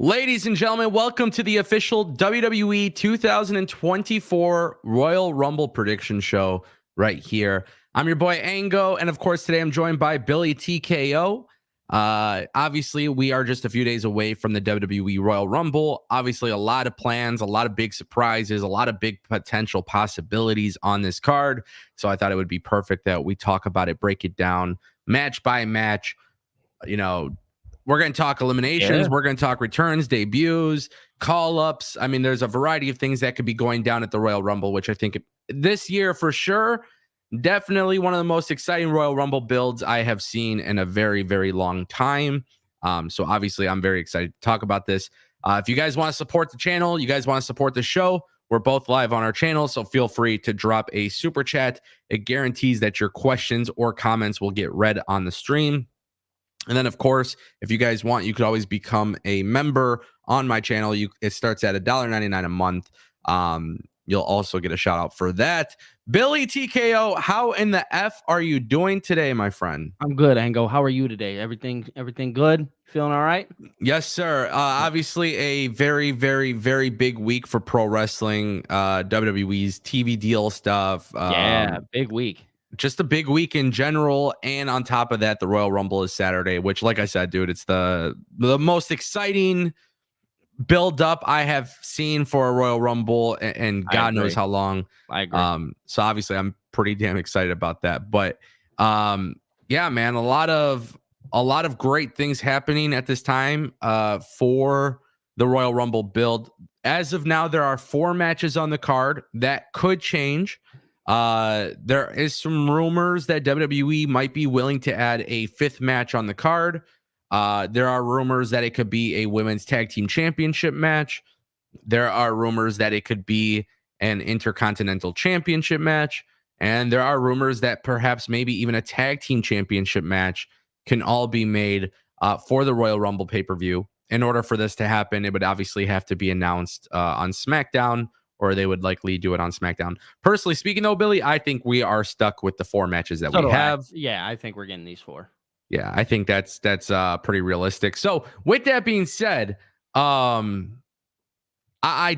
Ladies and gentlemen, welcome to the official WWE 2024 Royal Rumble prediction show right here. I'm your boy Ango, and of course, today I'm joined by Billy TKO. Obviously, we are just a few days away from the WWE Royal Rumble. Obviously, a lot of plans, a lot of big surprises, a lot of big potential possibilities on this card. So I thought it would be perfect that we talk about it, break it down match by match. We're going to talk eliminations. Yeah. We're going to talk returns, debuts, call-ups. I mean, there's a variety of things that could be going down at the Royal Rumble, which I think this year for sure, definitely one of the most exciting Royal Rumble builds I have seen in a very, very long time. So obviously, I'm very excited to talk about this. If you guys want to support the channel, you guys want to support the show, we're both live on our channel, so feel free to drop a super chat. It guarantees that your questions or comments will get read on the stream. And then, of course, if you guys want, you could always become a member on my channel. It starts at $1.99 a month. You'll also get a shout out for that. Billy TKO, how in the F are you doing today, my friend? I'm good, Ango. How are you today? Everything good? Feeling all right? Yes, sir. Obviously, a very, very, very big week for pro wrestling. WWE's TV deal stuff. Yeah, big week. Just a big week in general, and on top of that, the Royal Rumble is Saturday, which, like I said, dude, it's the most exciting build up I have seen for a Royal Rumble, and God knows how long. I agree. So obviously, I'm pretty damn excited about that. But yeah, man, a lot of great things happening at this time for the Royal Rumble build. As of now, there are 4 matches on the card. That could change. There is some rumors that WWE might be willing to add a 5th match on the card. There are rumors that it could be a women's tag team championship match. There are rumors that it could be an intercontinental championship match. And there are rumors that perhaps maybe even a tag team championship match can all be made for the Royal Rumble pay-per-view. In order for this to happen, it would obviously have to be announced on SmackDown, or they would likely do it on SmackDown. Personally speaking, though, Billy, I think we are stuck with the 4 matches that we have. Yeah, I think we're getting these 4. Yeah, I think that's pretty realistic. So with that being said, I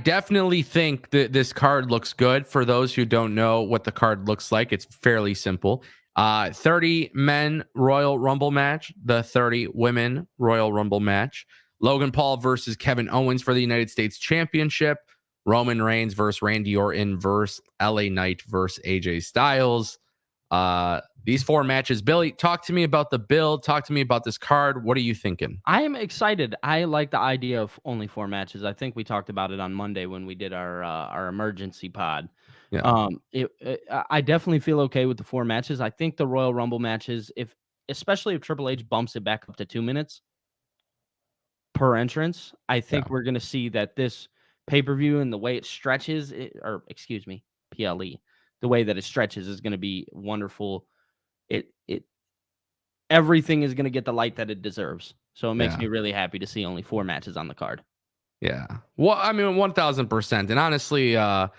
definitely think that this card looks good. For those who don't know what the card looks like, it's fairly simple. 30 men Royal Rumble match, the 30 women Royal Rumble match. Logan Paul versus Kevin Owens for the United States Championship. Roman Reigns versus Randy Orton versus LA Knight versus AJ Styles. These 4 matches. Billy, talk to me about the build. Talk to me about this card. What are you thinking? I am excited. I like the idea of only 4 matches. I think we talked about it on Monday when we did our emergency pod. Yeah. I definitely feel okay with the 4 matches. I think the Royal Rumble matches, especially if Triple H bumps it back up to 2 minutes per entrance, I think we're going to see that this pay-per-view and the way it stretches, PLE, the way that it stretches is going to be wonderful. Everything is going to get the light that it deserves. So it makes me really happy to see only 4 matches on the card. Yeah. Well, I mean, 1000%. And honestly, I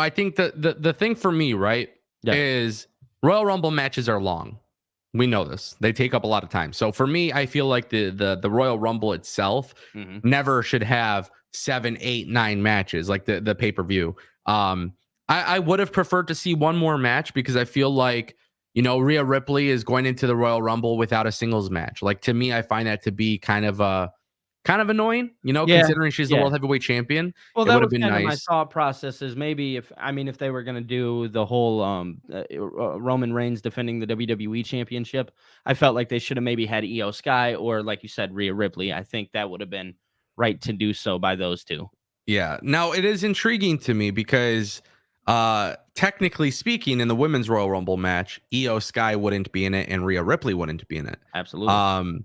think the thing for me, right, is Royal Rumble matches are long. We know this. They take up a lot of time. So for me, I feel like the Royal Rumble itself never should have 7, 8, 9 matches like the pay-per-view. I would have preferred to see one more match because I feel like, Rhea Ripley is going into the Royal Rumble without a singles match. Like, to me, I find that to be kind of annoying, considering she's the world heavyweight champion. Well, that would have been nice. My thought process is maybe if they were going to do the whole Roman Reigns defending the WWE championship, I felt like they should have maybe had Io Sky or, like you said, Rhea Ripley. I think that would have been right to do so by those 2. Yeah. Now, it is intriguing to me because technically speaking, in the women's Royal Rumble match, Io Sky wouldn't be in it and Rhea Ripley wouldn't be in it. Absolutely.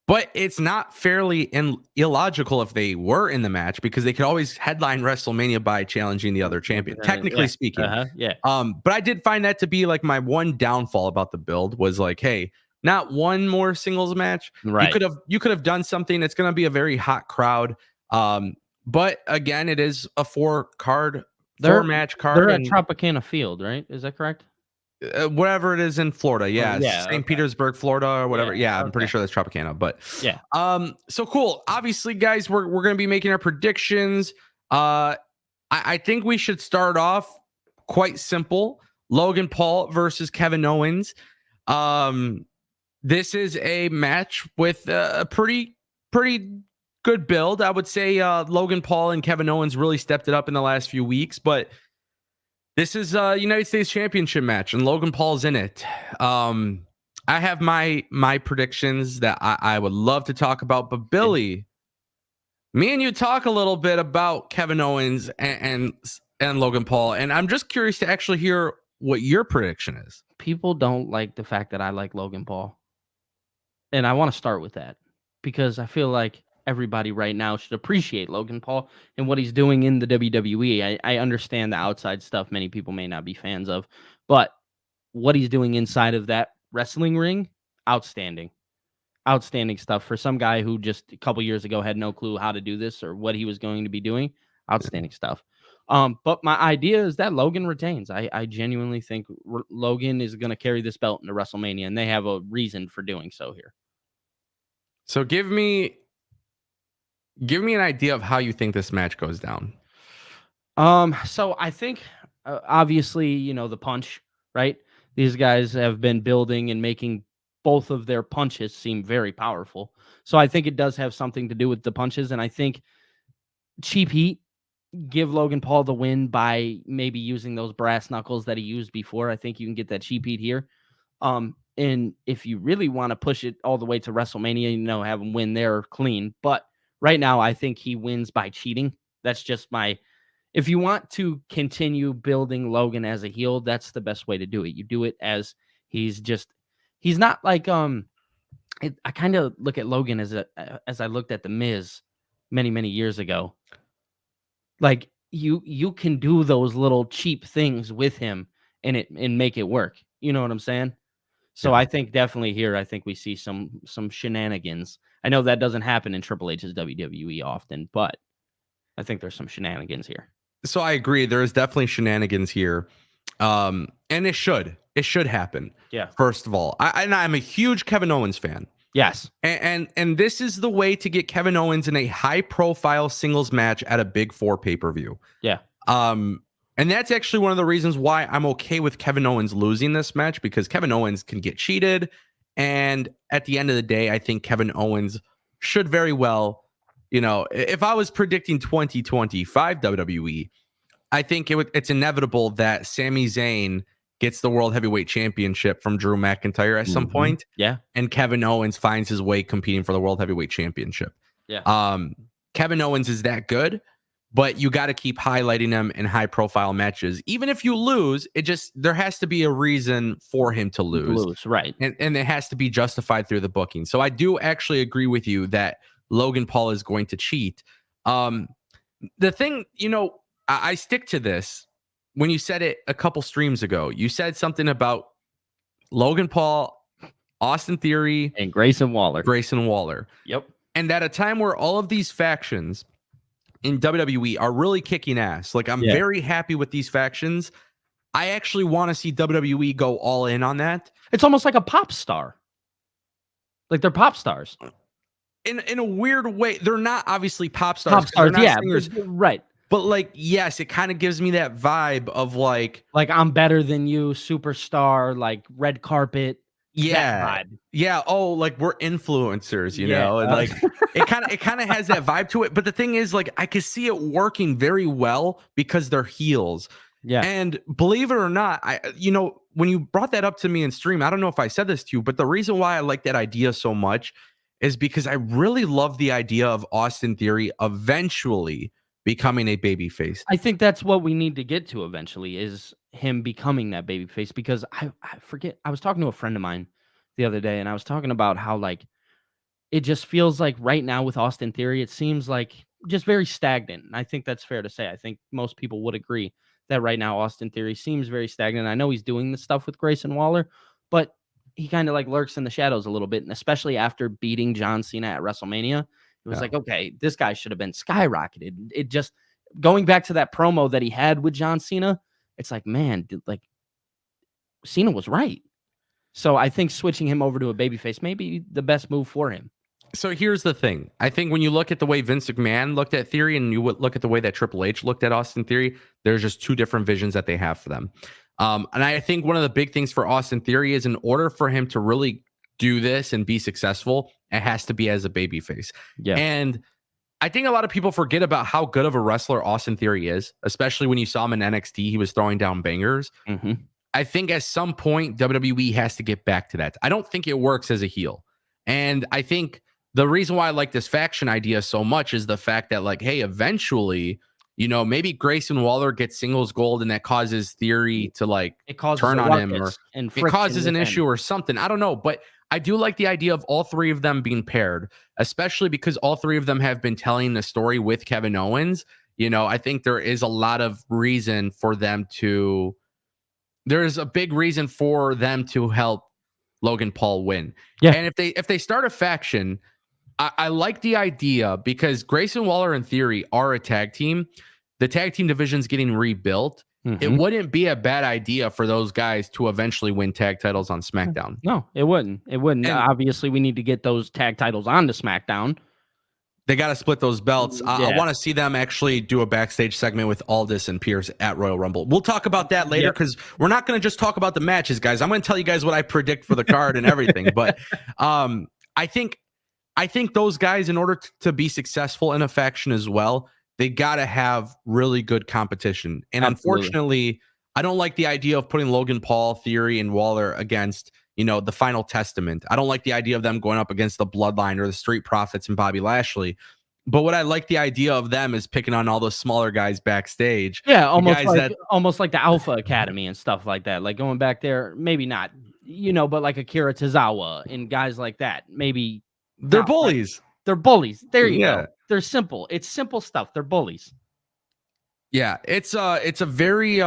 But it's not fairly illogical if they were in the match because they could always headline WrestleMania by challenging the other champion, technically speaking. But I did find that to be like my one downfall about the build was like, hey, not one more singles match. Right. You could have done something that's going to be a very hot crowd. But again, it is a 4 match card. They're at Tropicana Field, right? Is that correct? whatever it is in Florida. Oh, Yeah, yeah, St. okay. Petersburg, Florida, or whatever. Yeah, Yeah, I'm pretty okay. sure that's Tropicana. But Yeah. so cool. Obviously, guys, we're gonna be making our predictions. I think we should start off quite simple. Logan Paul versus Kevin Owens. This is a match with a pretty good build. I would say Logan Paul and Kevin Owens really stepped it up in the last few weeks, but this is a United States Championship match, and Logan Paul's in it. I have my predictions that I would love to talk about, but Billy, me and you talk a little bit about Kevin Owens and Logan Paul, and I'm just curious to actually hear what your prediction is. People don't like the fact that I like Logan Paul. And I want to start with that because I feel like everybody right now should appreciate Logan Paul and what he's doing in the WWE. I understand the outside stuff many people may not be fans of, but what he's doing inside of that wrestling ring, outstanding. Outstanding stuff for some guy who just a couple years ago had no clue how to do this or what he was going to be doing. Outstanding stuff. But my idea is that Logan retains. I genuinely think Logan is going to carry this belt into WrestleMania, and they have a reason for doing so here. So give me an idea of how you think this match goes down. So I think obviously, the punch, right? These guys have been building and making both of their punches seem very powerful. So I think it does have something to do with the punches. And I think cheap heat, give Logan Paul the win by maybe using those brass knuckles that he used before. I think you can get that cheap heat here. And if you really want to push it all the way to WrestleMania, have him win there clean. But right now, I think he wins by cheating. That's just my. If you want to continue building Logan as a heel, that's the best way to do it. You do it as he's not like I kind of look at Logan as I looked at the Miz many years ago. Like you can do those little cheap things with him and make it work. You know what I'm saying? So Yeah. I think definitely here, I think we see some shenanigans. I know that doesn't happen in Triple H's WWE often, but I think there's some shenanigans here. So I agree. There is definitely shenanigans here, and it should happen. Yeah. First of all, I'm a huge Kevin Owens fan. Yes. And this is the way to get Kevin Owens in a high profile singles match at a Big Four pay-per-view. Yeah. And that's actually one of the reasons why I'm okay with Kevin Owens losing this match, because Kevin Owens can get cheated. And at the end of the day, I think Kevin Owens should very well, if I was predicting 2025 WWE, I think it's inevitable that Sami Zayn gets the World Heavyweight Championship from Drew McIntyre at some point. Yeah. And Kevin Owens finds his way competing for the World Heavyweight Championship. Yeah. Kevin Owens is that good, but you got to keep highlighting him in high profile matches. Even if you lose, there has to be a reason for him to lose. Right. And it has to be justified through the booking. So I do actually agree with you that Logan Paul is going to cheat. The thing, I stick to this. When you said it a couple streams ago, you said something about Logan Paul, Austin Theory, and Grayson Waller. Yep. And at a time where all of these factions in WWE are really kicking ass, like I'm very happy with these factions. I actually want to see WWE go all in on that. It's almost like a pop star. Like they're pop stars. In a weird way. They're not obviously pop stars. Pop stars, singers. Right. But yes, it kind of gives me that vibe of like I'm better than you, superstar, like red carpet. Yeah. Yeah. Oh, like we're influencers, know, and like it kind of has that vibe to it. But the thing is, like, I could see it working very well because they're heels. Yeah. And believe it or not, when you brought that up to me in stream, I don't know if I said this to you, but the reason why I like that idea so much is because I really love the idea of Austin Theory eventually becoming a babyface. I think that's what we need to get to eventually is him becoming that babyface, because I forget, I was talking to a friend of mine the other day and I was talking about how like it just feels like right now with Austin Theory, it seems like just very stagnant. And I think that's fair to say. I think most people would agree that right now Austin Theory seems very stagnant. I know he's doing the stuff with Grayson Waller, but he kind of like lurks in the shadows a little bit. And especially after beating John Cena at WrestleMania, it was like, okay, this guy should have been skyrocketed. It just going back to that promo that he had with John Cena. It's like, man, Cena was right. So I think switching him over to a babyface may be the best move for him. So here's the thing. I think when you look at the way Vince McMahon looked at Theory and you look at the way that Triple H looked at Austin Theory, there's just two different visions that they have for them. And I think one of the big things for Austin Theory is in order for him to really do this and be successful, it has to be as a babyface. Yeah. And I think a lot of people forget about how good of a wrestler Austin Theory is, especially when you saw him in NXT. He was throwing down bangers. Mm-hmm. I think at some point, WWE has to get back to that. I don't think it works as a heel. And I think the reason why I like this faction idea so much is the fact that, like, hey, eventually, maybe Grayson Waller gets singles gold and that causes Theory to turn on him, or and it causes an issue or something. I don't know. But I do like the idea of all three of them being paired, especially because all three of them have been telling the story with Kevin Owens. I think there is a lot of reason for them to. There's a big reason for them to help Logan Paul win. Yeah. And if they start a faction, I like the idea because Grayson Waller and Theory are a tag team. The tag team division's getting rebuilt. Mm-hmm. It wouldn't be a bad idea for those guys to eventually win tag titles on SmackDown. No, it wouldn't. It wouldn't. And obviously, we need to get those tag titles onto SmackDown. They got to split those belts. Yeah. I want to see them actually do a backstage segment with Aldis and Pierce at Royal Rumble. We'll talk about that later because we're not going to just talk about the matches, guys. I'm going to tell you guys what I predict for the card and everything. But I think those guys, in order to be successful in a faction as well, they got to have really good competition. And unfortunately, I don't like the idea of putting Logan Paul, Theory, and Waller against the Final Testament. I don't like the idea of them going up against the Bloodline or the Street Profits and Bobby Lashley. But what I like the idea of them is picking on all those smaller guys backstage. Yeah, almost like the Alpha Academy and stuff like that. Like going back there, maybe not, but like Akira Tozawa and guys like that. Maybe they're bullies. Right? They're bullies. There you go. They're simple. It's simple stuff. They're bullies. Yeah, it's a very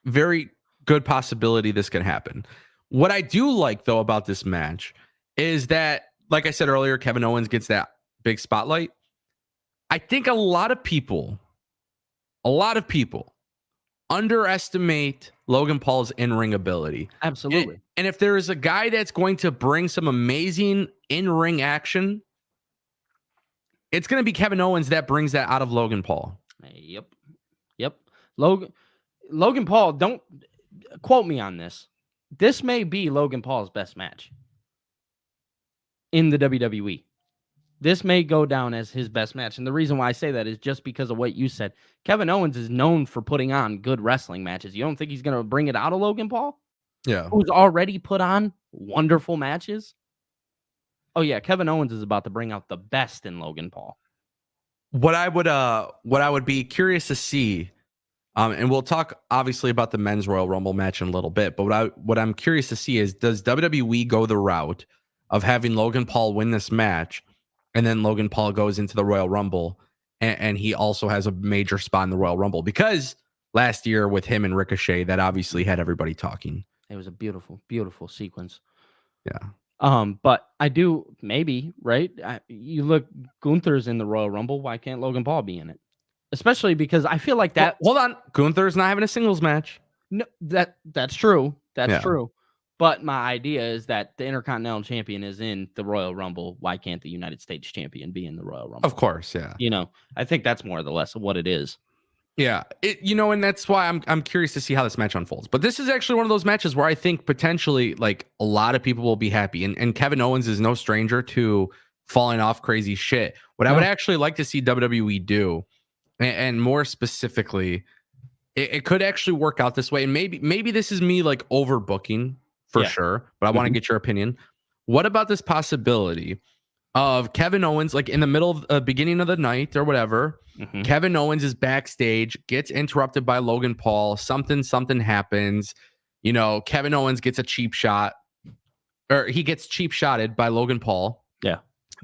very good possibility this can happen. What I do like though about this match is that, like I said earlier, Kevin Owens gets that big spotlight. I think a lot of people underestimate Logan Paul's in-ring ability. Absolutely. And if there is a guy that's going to bring some amazing in-ring action, it's going to be Kevin Owens that brings that out of Logan Paul. Yep. Logan Paul, don't quote me on this. This may be Logan Paul's best match in the WWE. This may go down as his best match. And the reason why I say that is just because of what you said. Kevin Owens is known for putting on good wrestling matches. You don't think he's going to bring it out of Logan Paul? Yeah. Who's already put on wonderful matches? Oh yeah, Kevin Owens is about to bring out the best in Logan Paul. What I would be curious to see, and we'll talk obviously about the men's Royal Rumble match in a little bit, but what I'm curious to see is, does WWE go the route of having Logan Paul win this match, and then Logan Paul goes into the Royal Rumble, and he also has a major spot in the Royal Rumble? Because last year with him and Ricochet, that obviously had everybody talking. It was a beautiful, beautiful sequence. Yeah. But I do maybe, right? You look, Gunther's in the Royal Rumble. Why can't Logan Paul be in it? Especially because I feel like that. Well, hold on, Gunther's not having a singles match. No, that's true. That's true. But my idea is that the Intercontinental Champion is in the Royal Rumble. Why can't the United States Champion be in the Royal Rumble? Of course, yeah. I think that's more or less of what it is. Yeah, and that's why I'm curious to see how this match unfolds. But this is actually one of those matches where I think potentially like a lot of people will be happy. And Kevin Owens is no stranger to falling off crazy shit. What I would actually like to see WWE do, and more specifically, it could actually work out this way. And maybe this is me like overbooking for sure, but I want to get your opinion. What about this possibility of Kevin Owens, like in the middle of beginning of the night or whatever, Kevin Owens is backstage, gets interrupted by Logan Paul. Something happens. Kevin Owens gets a cheap shot, or he gets cheap shotted by Logan Paul. Yeah.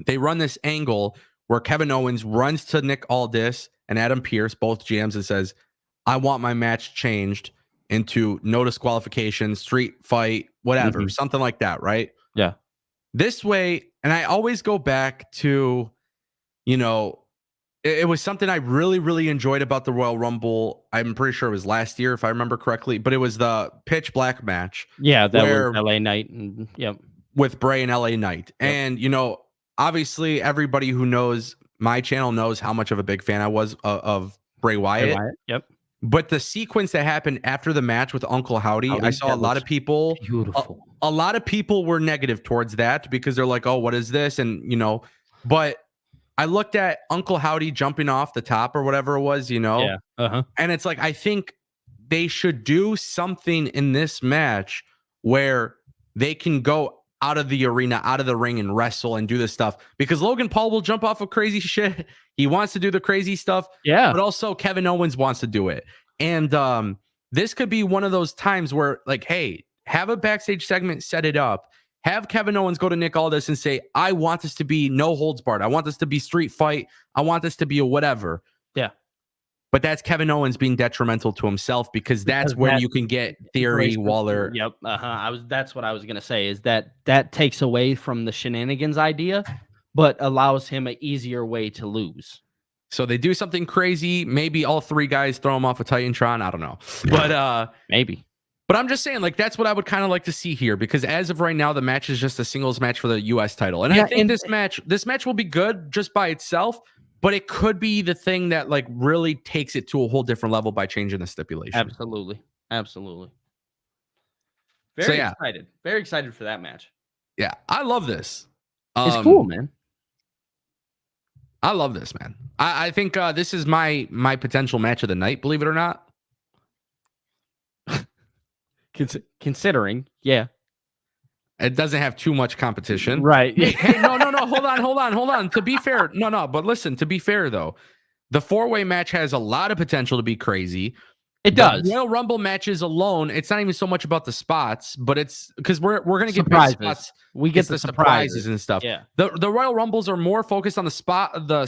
They run this angle where Kevin Owens runs to Nick Aldis and Adam Pearce, both GMs, and says, I want my match changed into no disqualification, street fight, whatever, something like that, right? Yeah. This way, and I always go back to, it was something I really, really enjoyed about the Royal Rumble. I'm pretty sure it was last year, if I remember correctly, but it was the pitch black match Yeah, that was where LA Knight. And, yep. with Bray and LA Knight. Yep. And, obviously everybody who knows my channel knows how much of a big fan I was of Bray Wyatt. Yep. But the sequence that happened after the match with Uncle Howdy, I saw a lot of people, beautiful. a lot of people were negative towards that because they're like, oh, what is this? And, but I looked at Uncle Howdy jumping off the top or whatever it was, Yeah. and it's like, I think they should do something in this match where they can go out of the arena, out of the ring and wrestle and do this stuff because Logan Paul will jump off of crazy shit. He wants to do the crazy stuff. Yeah. But also Kevin Owens wants to do it. And this could be one of those times where, like, hey, have a backstage segment, set it up. Have Kevin Owens go to Nick Aldis and say, I want this to be no holds barred. I want this to be street fight. I want this to be a whatever. Yeah. But that's Kevin Owens being detrimental to himself because that's when you can get Theory, Waller. Yep. That's what I was gonna say is that takes away from the shenanigans idea, but allows him an easier way to lose. So they do something crazy. Maybe all three guys throw him off a Titantron. I don't know. But maybe. But I'm just saying, like, that's what I would kind of like to see here because as of right now, the match is just a singles match for the U.S. title. And I think this match will be good just by itself, but it could be the thing that, like, really takes it to a whole different level by changing the stipulation. Absolutely. Very excited. Very excited for that match. Yeah, I love this. It's cool, man. I love this, man. I think this is my potential match of the night, believe it or not. Considering, yeah. It doesn't have too much competition. Right. Hey, no. Hold on. To be fair, no. But listen, to be fair, though, the four-way match has a lot of potential to be crazy. It does. Royal Rumble matches alone, it's not even so much about the spots, but it's because we're going to get surprises. Spots. We get the surprises and stuff. Yeah. The Royal Rumbles are more focused on the spots, the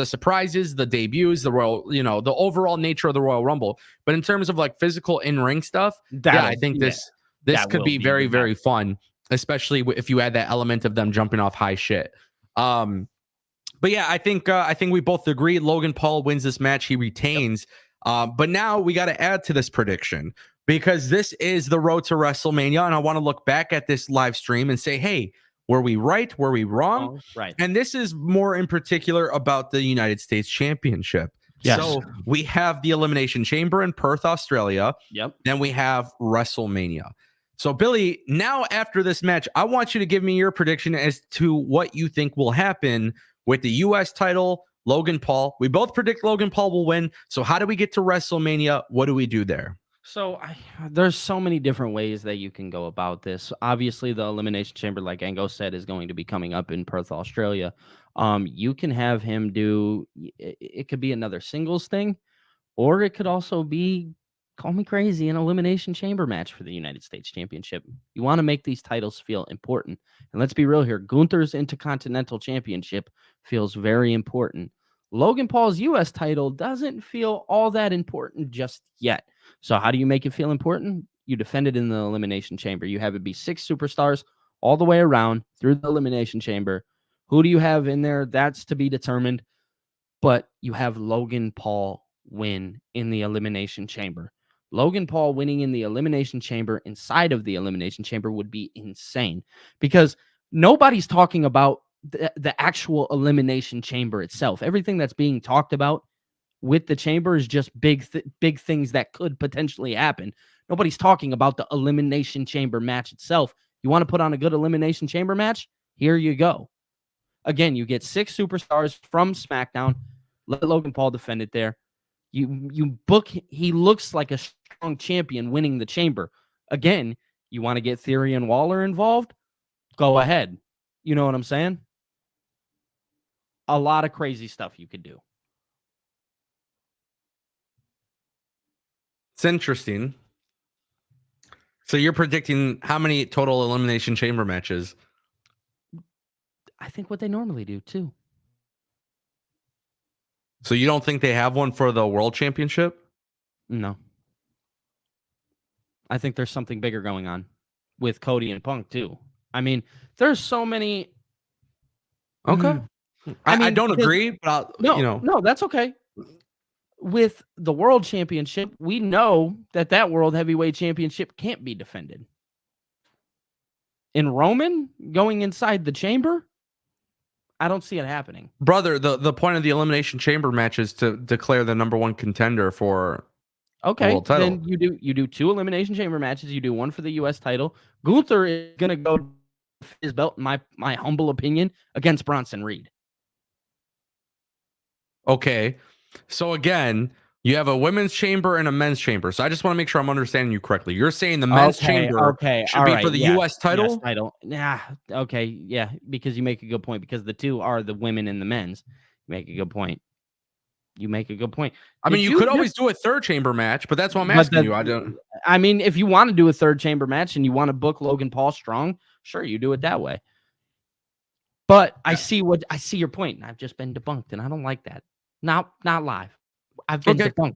surprises, the debuts, the overall nature of the Royal Rumble. But in terms of like physical in-ring stuff, I think this could be very, very fun, especially if you add that element of them jumping off high shit. But yeah, I think we both agree Logan Paul wins this match. He retains. But now we got to add to this prediction because this is the road to WrestleMania. And I want to look back at this live stream and say, hey, were we right? Were we wrong? Right. And this is more in particular about the United States Championship. Yes. So we have the Elimination Chamber in Perth, Australia. Yep. Then we have WrestleMania. So, Billy, now after this match, I want you to give me your prediction as to what you think will happen with the U.S. title, Logan Paul. We both predict Logan Paul will win. So how do we get to WrestleMania? What do we do there? So there's so many different ways that you can go about this. Obviously, the Elimination Chamber, like Ango said, is going to be coming up in Perth, Australia. You can have him do, it could be another singles thing, or it could also be, call me crazy, an Elimination Chamber match for the United States Championship. You want to make these titles feel important. And let's be real here. Gunther's Intercontinental Championship feels very important. Logan Paul's U.S. title doesn't feel all that important just yet. So how do you make it feel important? You defend it in the Elimination Chamber. You have it be 6 superstars all the way around through the Elimination Chamber. Who do you have in there? That's to be determined. But you have Logan Paul win in the Elimination Chamber. Logan Paul winning in the Elimination Chamber inside of the Elimination Chamber would be insane because nobody's talking about the actual Elimination Chamber itself. Everything that's being talked about with the chamber is just big things that could potentially happen. Nobody's talking about the Elimination Chamber match itself. You want to put on a good Elimination Chamber match? Here you go. Again, you get 6 superstars from SmackDown. Let Logan Paul defend it there. You book, he looks like a strong champion winning the chamber. Again, you want to get Theory and Waller involved? Go ahead. You know what I'm saying? A lot of crazy stuff you could do. It's interesting. So you're predicting how many total Elimination Chamber matches? I think what they normally do too. So you don't think they have one for the World Championship? No. I think there's something bigger going on with Cody and Punk too. I mean, there's so many. Okay. I don't agree, but no, that's okay. With the world championship, we know that world heavyweight championship can't be defended. In Roman going inside the chamber, I don't see it happening. Brother, the point of the Elimination Chamber match is to declare the number one contender for the world title. Then you do 2 Elimination Chamber matches. You do one for the U.S. title. Gunther is gonna go his belt, in my humble opinion, against Bronson Reed. Okay, so again, you have a women's chamber and a men's chamber. So I just want to make sure I'm understanding you correctly. You're saying the men's chamber should be for the U.S. title? US title. Yeah. Okay. Yeah. Because you make a good point. Because the 2 are the women and the men's. You make a good point. I mean, you could always do a third chamber match, but that's what I'm asking you. I mean, if you want to do a third chamber match and you want to book Logan Paul strong, sure, you do it that way. But I see your point, and I've just been debunked, and I don't like that. Not live. I've been debunked.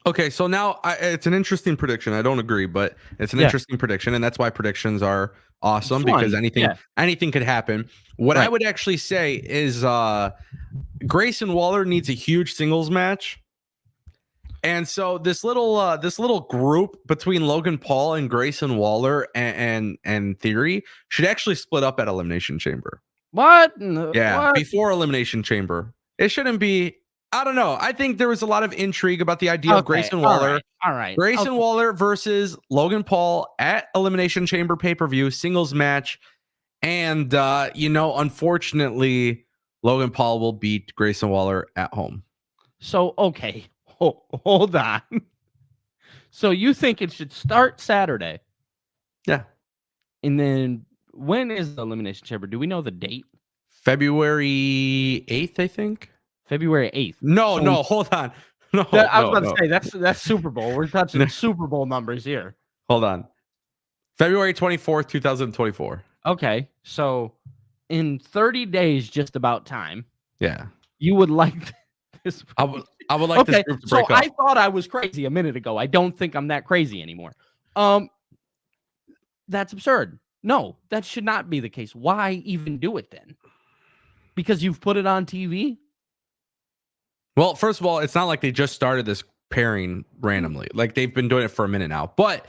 Okay, so now it's an interesting prediction. I don't agree, but it's an interesting prediction, and that's why predictions are awesome because anything could happen. What I would actually say is Grayson Waller needs a huge singles match. And so this little group between Logan Paul and Grayson Waller and Theory should actually split up at Elimination Chamber. What? Yeah, before Elimination Chamber. It shouldn't be. I don't know. I think there was a lot of intrigue about the idea of Grayson Waller. All right. Grayson Waller versus Logan Paul at Elimination Chamber pay-per-view singles match. And, unfortunately, Logan Paul will beat Grayson Waller at home. So, okay. Hold on. So you think it should start Saturday? Yeah. And then when is the Elimination Chamber? Do we know the date? February 8th, I think. February 8th. No, hold on. No, I was about to say that's Super Bowl. We're touching Super Bowl numbers here. Hold on. February 24th, 2024. Okay. So in 30 days, just about time. Yeah. You would like this. I would like this group to break up. I thought I was crazy a minute ago. I don't think I'm that crazy anymore. That's absurd. No, that should not be the case. Why even do it then? Because you've put it on TV? Well, first of all, it's not like they just started this pairing randomly. Like they've been doing it for a minute now. But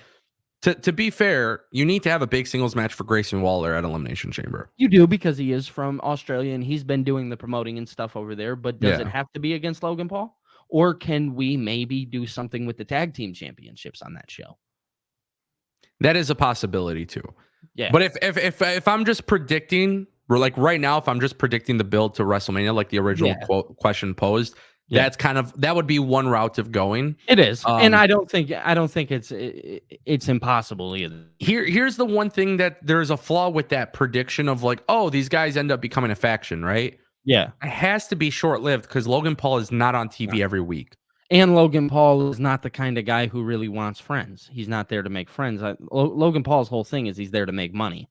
to be fair, you need to have a big singles match for Grayson Waller at Elimination Chamber. You do, because he is from Australia and he's been doing the promoting and stuff over there. But does it have to be against Logan Paul? Or can we maybe do something with the tag team championships on that show? That is a possibility too. Yeah. But if I'm just predicting, like right now, if I'm just predicting the build to WrestleMania, like the original question posed, that would be one route of going. It is, and I don't think it's impossible either. Here's the one thing that there's a flaw with that prediction of like, oh, these guys end up becoming a faction, right? Yeah, it has to be short lived because Logan Paul is not on TV every week. And Logan Paul is not the kind of guy who really wants friends. He's not there to make friends. Logan Paul's whole thing is he's there to make money.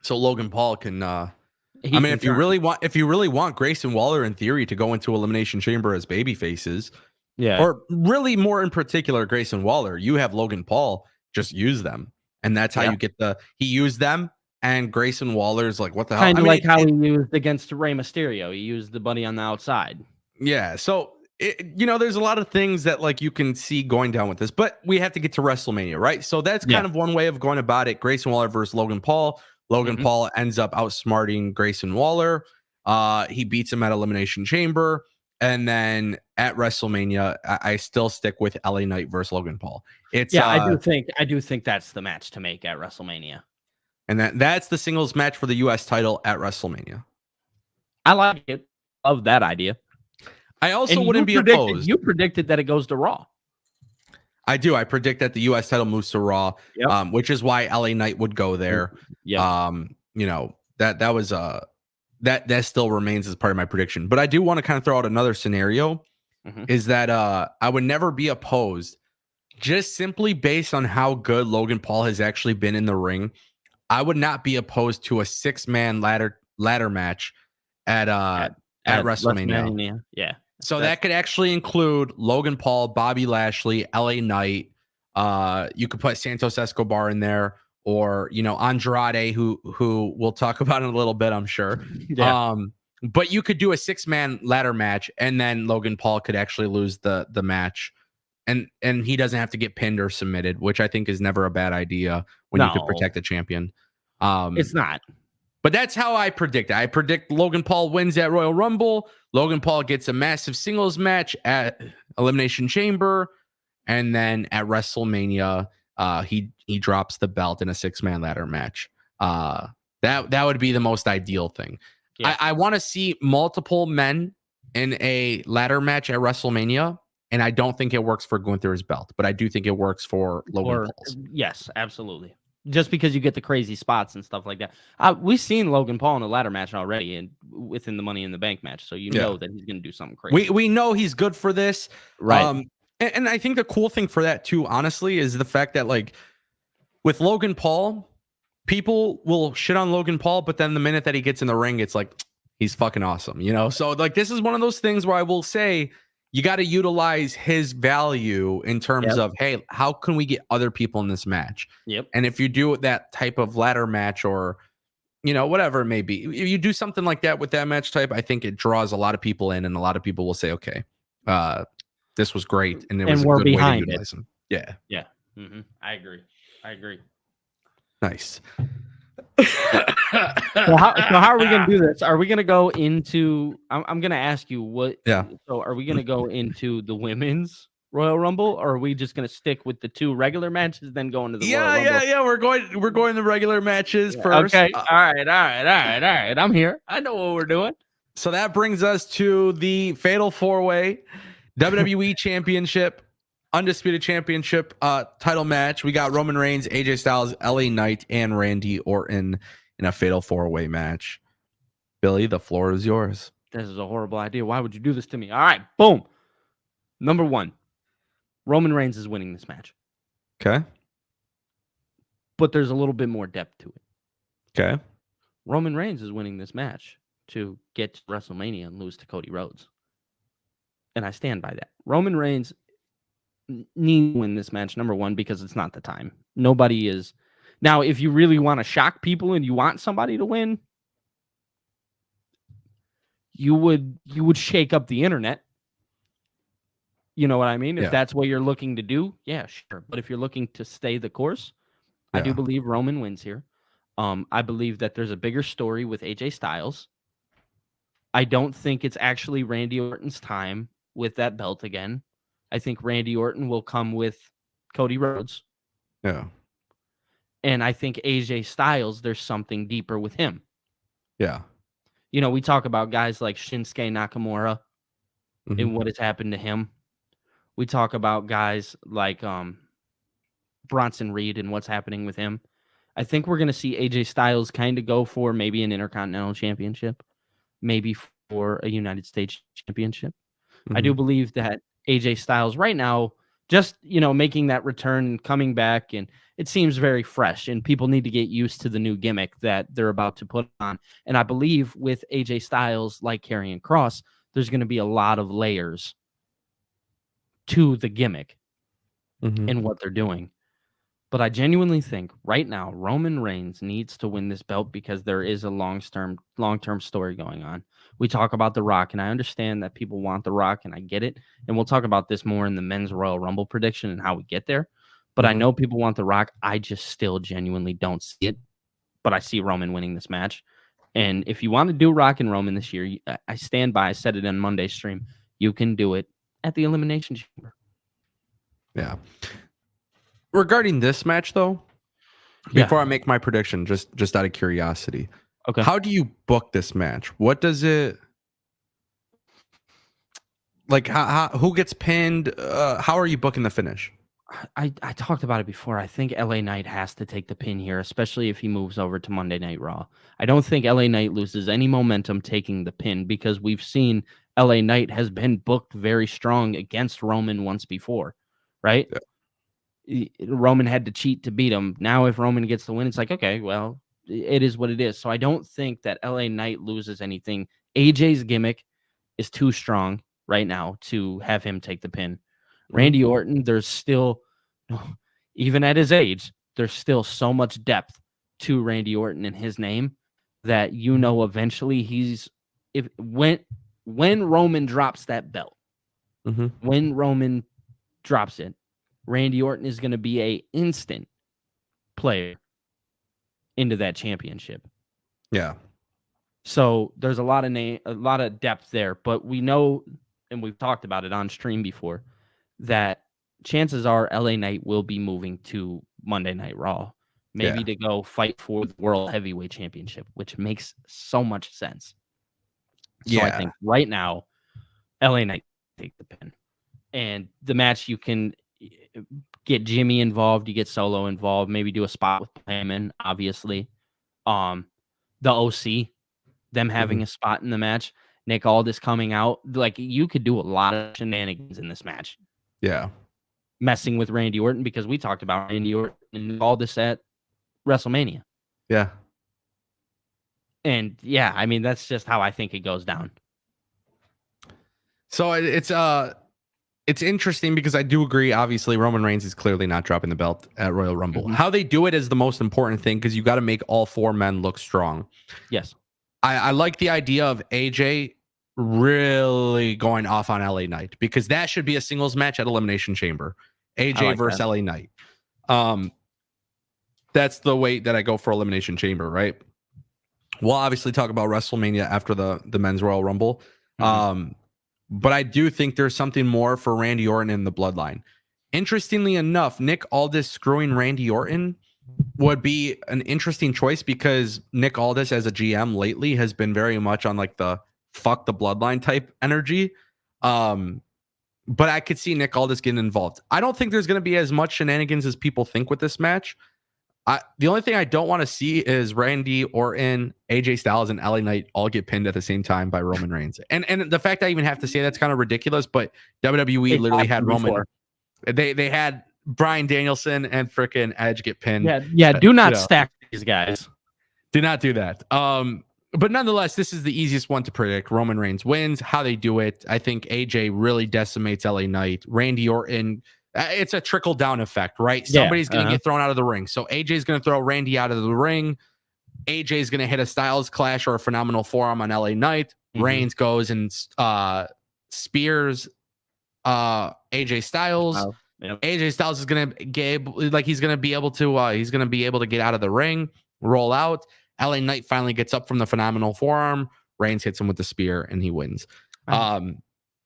So Logan Paul can. If you really want Grayson Waller in Theory to go into Elimination Chamber as baby faces, or really more in particular Grayson Waller, you have Logan Paul just use them, and that's how you get he used them. And Grayson Waller's like, what the hell? Kind of like how he used against Rey Mysterio. He used the buddy on the outside. Yeah. So, there's a lot of things that like you can see going down with this, but we have to get to WrestleMania, right? So that's kind of one way of going about it. Grayson Waller versus Logan Paul. Logan Paul ends up outsmarting Grayson Waller. He beats him at Elimination Chamber. And then at WrestleMania, I still stick with LA Knight versus Logan Paul. I do think that's the match to make at WrestleMania. And that's the singles match for the US title at WrestleMania. I like it. Love that idea. I also wouldn't be opposed. You predicted that it goes to Raw. I do. I predict that the US title moves to Raw, which is why LA Knight would go there. Yeah. That was that still remains as part of my prediction. But I do want to kind of throw out another scenario is that I would never be opposed, just simply based on how good Logan Paul has actually been in the ring. I would not be opposed to a 6-man ladder match at WrestleMania. Yeah. So that could actually include Logan Paul, Bobby Lashley, LA Knight. You could put Santos Escobar in there, or Andrade, who we'll talk about in a little bit, I'm sure. Yeah. But you could do a 6-man ladder match, and then Logan Paul could actually lose the match, and he doesn't have to get pinned or submitted, which I think is never a bad idea when you could No, protect the champion. it's not. But that's how I predict it. I predict Logan Paul wins at Royal Rumble. Logan Paul gets a massive singles match at Elimination Chamber, and then at WrestleMania, he drops the belt in a 6-man ladder match. That would be the most ideal thing. Yeah. I want to see multiple men in a ladder match at WrestleMania, and I don't think it works for Gunther's belt, but I do think it works for Logan Paul's. Yes, absolutely. Just because you get the crazy spots and stuff like that. We've seen Logan Paul in a ladder match already, and within the Money in the Bank match, so know that he's going to do something crazy. We know he's good for this, right? And I think the cool thing for that too, honestly, is the fact that like with Logan Paul, people will shit on Logan Paul, but then the minute that he gets in the ring, it's like he's fucking awesome, So like this is one of those things where I will say you got to utilize his value in terms of, hey, how can we get other people in this match? Yep. And if you do that type of ladder match or whatever it may be, if you do something like that with that match type, I think it draws a lot of people in, and a lot of people will say, okay, this was great, and it was a good way to utilize him. Yeah. Yeah. Mm-hmm. I agree. Nice. So how are we going to do this? Are we going to go into? I'm going to ask you what. Yeah. So are we going to go into the women's Royal Rumble, or are we just going to stick with the 2 regular matches, then go into the Royal Rumble? Yeah. We're going the regular matches first. Okay. All right. I'm here. I know what we're doing. So that brings us to the Fatal 4-Way WWE Championship, Undisputed Championship title match. We got Roman Reigns, AJ Styles, LA Knight, and Randy Orton in a Fatal 4-Way match. Billy, the floor is yours. This is a horrible idea. Why would you do this to me? All right, boom. Number 1, Roman Reigns is winning this match. Okay. But there's a little bit more depth to it. Okay. Roman Reigns is winning this match to get to WrestleMania and lose to Cody Rhodes. And I stand by that. Roman Reigns needs to win this match, number 1, because it's not the time. Nobody is. Now, if you really want to shock people and you want somebody to win, you would shake up the internet. You know what I mean? If that's what you're looking to do, yeah, sure. But if you're looking to stay the course, I do believe Roman wins here. I believe that there's a bigger story with AJ Styles. I don't think it's actually Randy Orton's time with that belt again. I think Randy Orton will come with Cody Rhodes. Yeah. And I think AJ Styles, there's something deeper with him. Yeah. We talk about guys like Shinsuke Nakamura and what has happened to him. We talk about guys like Bronson Reed and what's happening with him. I think we're going to see AJ Styles kind of go for maybe an Intercontinental Championship, maybe for a United States Championship. I do believe that AJ Styles right now, just, making that return and coming back, and it seems very fresh, and people need to get used to the new gimmick that they're about to put on. And I believe with AJ Styles, like Karrion Kross, there's going to be a lot of layers to the gimmick and what they're doing. But I genuinely think right now Roman Reigns needs to win this belt because there is a long-term story going on. We talk about The Rock, and I understand that people want The Rock, and I get it. And we'll talk about this more in the men's Royal Rumble prediction and how we get there. But I know people want The Rock. I just still genuinely don't see it. But I see Roman winning this match. And if you want to do Rock and Roman this year, I stand by. I said it in Monday's stream. You can do it at the Elimination Chamber. Yeah. Regarding this match, though, before I make my prediction, just out of curiosity, okay, how do you book this match? What does it like? Who gets pinned? How are you booking the finish? I talked about it before. I think LA Knight has to take the pin here, especially if he moves over to Monday Night Raw. I don't think LA Knight loses any momentum taking the pin because we've seen LA Knight has been booked very strong against Roman once before, right? Yeah. Roman had to cheat to beat him. Now, if Roman gets the win, it's like, okay, well, it is what it is. So I don't think that LA Knight loses anything. AJ's gimmick is too strong right now to have him take the pin. Randy Orton, there's still, even at his age, there's still so much depth to Randy Orton and his name that eventually when Roman drops that belt, when Roman drops it, Randy Orton is going to be a instant player into that championship. Yeah. So there's a lot of depth there, but we know, and we've talked about it on stream before, that chances are LA Knight will be moving to Monday Night Raw, maybe to go fight for the World Heavyweight Championship, which makes so much sense. So I think right now, LA Knight take the pin. And the match, you can get Jimmy involved, you get Solo involved, maybe do a spot with Heyman, obviously. The OC, them having a spot in the match, Nick Aldis coming out. Like, you could do a lot of shenanigans in this match. Yeah. Messing with Randy Orton, because we talked about Randy Orton and all this at WrestleMania. Yeah. And yeah, I mean, that's just how I think it goes down. So it's interesting because I do agree. Obviously, Roman Reigns is clearly not dropping the belt at Royal Rumble. How they do it is the most important thing, because you got to make all four men look strong. Yes. I like the idea of AJ really going off on LA Knight, because that should be a singles match at Elimination Chamber. AJ versus LA Knight. That's the way that I go for Elimination Chamber, right? We'll obviously talk about WrestleMania after the men's Royal Rumble. But I do think there's something more for Randy Orton in the bloodline. Interestingly enough, Nick Aldis screwing Randy Orton would be an interesting choice, because Nick Aldis as a GM lately has been very much on like the fuck the bloodline type energy. But I could see Nick Aldis getting involved. I don't think there's going to be as much shenanigans as people think with this match. The only thing I don't want to see is Randy Orton, AJ Styles, and LA Knight all get pinned at the same time by Roman Reigns. And the fact I even have to say that's kind of ridiculous, but WWE literally had Roman. They had Bryan Danielson and frickin' Edge get pinned. Yeah. Do not stack these guys. Do not do that. But nonetheless, this is the easiest one to predict. Roman Reigns wins. How they do it, I think AJ really decimates LA Knight. Randy Orton, it's a trickle down effect, right? Somebody's going to get thrown out of the ring. So AJ's going to throw Randy out of the ring. AJ's going to hit a Styles clash or a phenomenal forearm on LA Knight. Reigns goes and spears AJ Styles. AJ Styles is going to he's going to be able to get out of the ring, roll out. LA Knight finally gets up from the phenomenal forearm. Reigns hits him with the spear and he wins.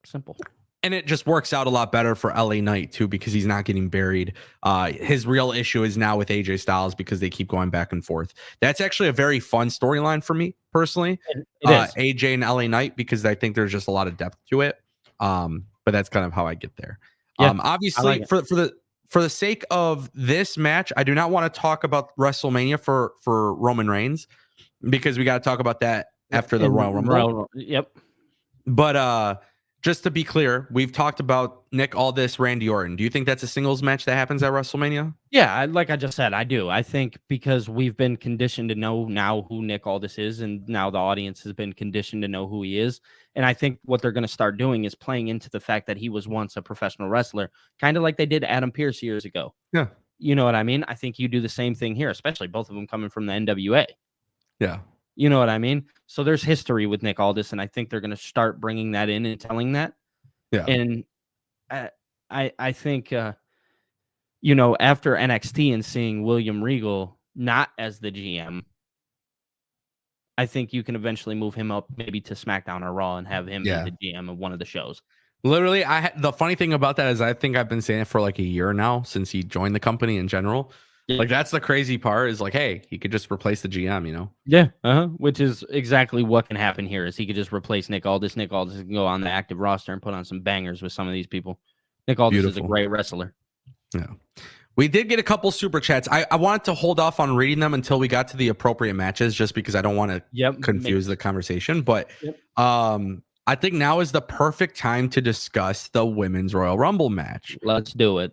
Simple. And it just works out a lot better for LA Knight too, because he's not getting buried. His real issue is now with AJ Styles, because they keep going back and forth. That's actually a very fun storyline for me personally. It is. AJ and LA Knight, because I think there's just a lot of depth to it. But that's kind of how I get there. Obviously, for the sake of this match, I do not want to talk about WrestleMania for Roman Reigns, because we got to talk about that after the Royal Rumble. But just to be clear, we've talked about Nick Aldis, Randy Orton. Do you think that's a singles match that happens at WrestleMania? Yeah, like I just said, I do. I think because we've been conditioned to know now who Nick Aldis is, and now the audience has been conditioned to know who he is. And I think what they're going to start doing is playing into the fact that he was once a professional wrestler, kind of like they did Adam Pearce years ago. Yeah. You know what I mean? I think you do the same thing here, especially both of them coming from the NWA. Yeah. You know what I mean? So there's history with Nick Aldis, and I think they're going to start bringing that in and telling that. Yeah. And I think, after NXT and seeing William Regal not as the GM, I think you can eventually move him up maybe to SmackDown or Raw and have him be the GM of one of the shows. Literally, the funny thing about that is I think I've been saying it for like a year now since he joined the company in general. Like, that's the crazy part is like, hey, he could just replace the GM, you know? Yeah. Which is exactly what can happen here is he could just replace Nick Aldis. Nick Aldis can go on the active roster and put on some bangers with some of these people. Nick Aldis is a great wrestler. Yeah. We did get a couple super chats. I wanted to hold off on reading them until we got to the appropriate matches, just because I don't want to confuse the conversation. But I think now is the perfect time to discuss the Women's Royal Rumble match. Let's do it.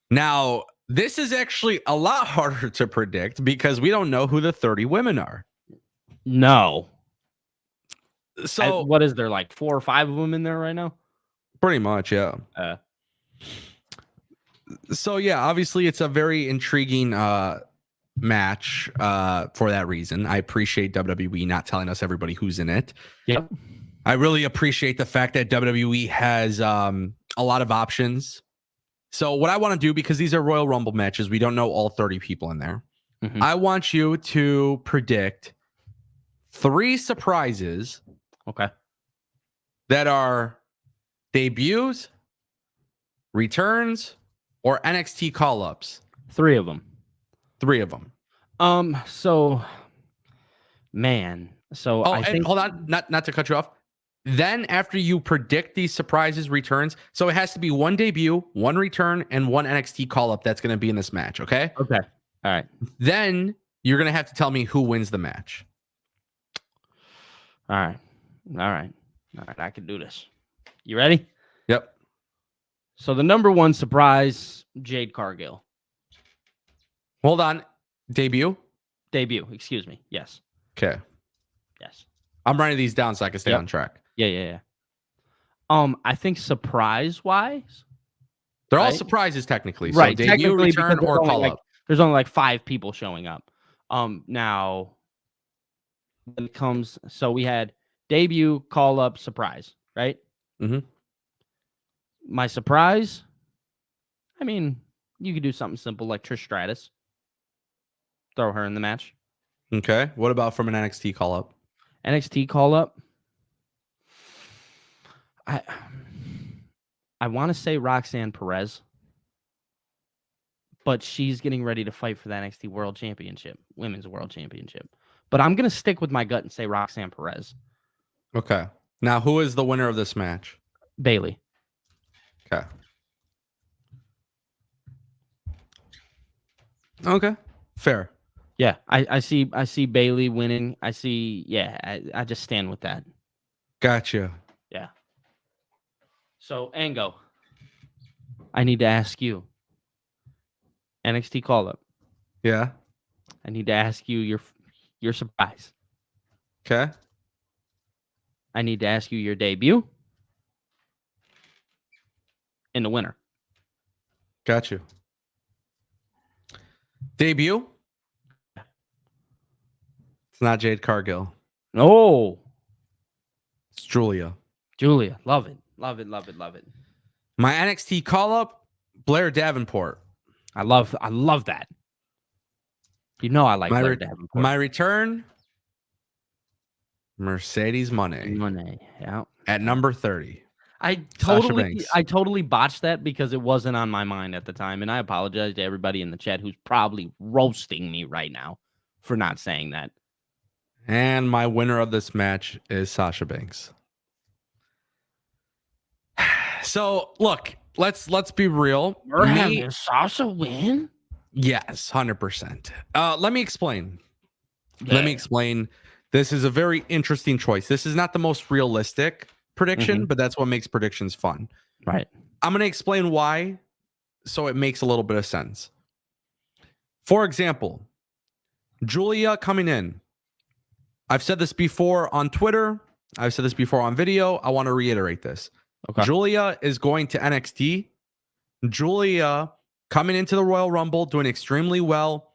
Now, this is actually a lot harder to predict because we don't know who the 30 women are. No. So what is there, like 4 or 5 of them in there right now? Pretty much, yeah. So yeah, obviously it's a very intriguing match for that reason. I appreciate WWE not telling us everybody who's in it. Yep. I really appreciate the fact that WWE has a lot of options. So what I want to do, because these are Royal Rumble matches, we don't know all 30 people in there. Mm-hmm. I want you to predict 3 surprises. Okay. That are debuts, returns, or NXT call-ups. 3 of them. 3 of them. So, man. So I think. Hold on, not to cut you off. Then after you predict these surprises, returns, so it has to be 1 debut, 1 return, and 1 NXT call-up that's going to be in this match. Okay. Okay. All right. Then you're going to have to tell me who wins the match. All right. I can do this. You ready? Yep. So the number 1 surprise, Jade Cargill. Hold on. Debut? Debut, excuse me. Yes. Okay. Yes. I'm writing these down so I can stay on track. Yeah. I think surprise-wise, they're all surprises technically. Right. So debut, return, or call-up. There's only like 5 people showing up. Now, when it comes, so we had debut, call-up, surprise, right? Mm-hmm. My surprise, I mean, you could do something simple like Trish Stratus. Throw her in the match. Okay. What about from an NXT call-up? NXT call-up. I want to say Roxanne Perez, but she's getting ready to fight for the NXT World Championship, Women's World Championship. But I'm going to stick with my gut and say Roxanne Perez. Okay. Now, who is the winner of this match? Bayley. Okay. Okay. Fair. Yeah, I see Bayley winning. I just stand with that. Gotcha. Yeah. So, Ango, I need to ask you. NXT call-up. Yeah. I need to ask you your surprise. Okay. I need to ask you your debut. And the winner. Got you. Debut? It's not Jade Cargill. No. It's Julia. Love it. Love it. My NXT call-up, Blair Davenport. I love that. You know I like Blair Davenport. My return, Mercedes Moné, yeah. At number 30. I totally botched that because it wasn't on my mind at the time, and I apologize to everybody in the chat who's probably roasting me right now for not saying that. And my winner of this match is Sasha Banks. So look, let's be real. We're having Sasha win? Yes, 100%. Let me explain. Yeah. Let me explain. This is a very interesting choice. This is not the most realistic prediction, but that's what makes predictions fun. Right. I'm going to explain why, so it makes a little bit of sense. For example, Julia coming in. I've said this before on Twitter. I've said this before on video. I want to reiterate this. Okay. Julia is going to NXT. Julia coming into the Royal Rumble, doing extremely well.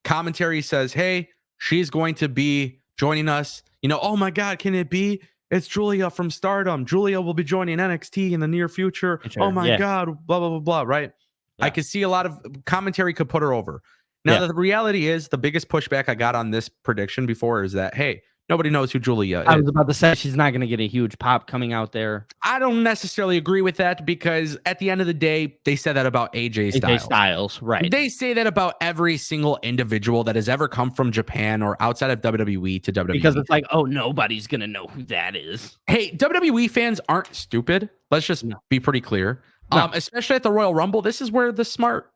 Commentary says, hey, she's going to be joining us. You know, oh my God, can it be? It's Julia from Stardom. Julia will be joining NXT in the near future. Sure. Oh my God, blah, blah, blah, blah, right? Yeah. I could see a lot of commentary could put her over. Now, the reality is the biggest pushback I got on this prediction before is that, hey, nobody knows who Julia is. I was about to say she's not going to get a huge pop coming out there. I don't necessarily agree with that because at the end of the day, they said that about AJ Styles, right? They say that about every single individual that has ever come from Japan or outside of WWE to WWE. Because it's like, oh, nobody's going to know who that is. Hey, WWE fans aren't stupid. Let's just be pretty clear. No. Especially at the Royal Rumble, this is where the smart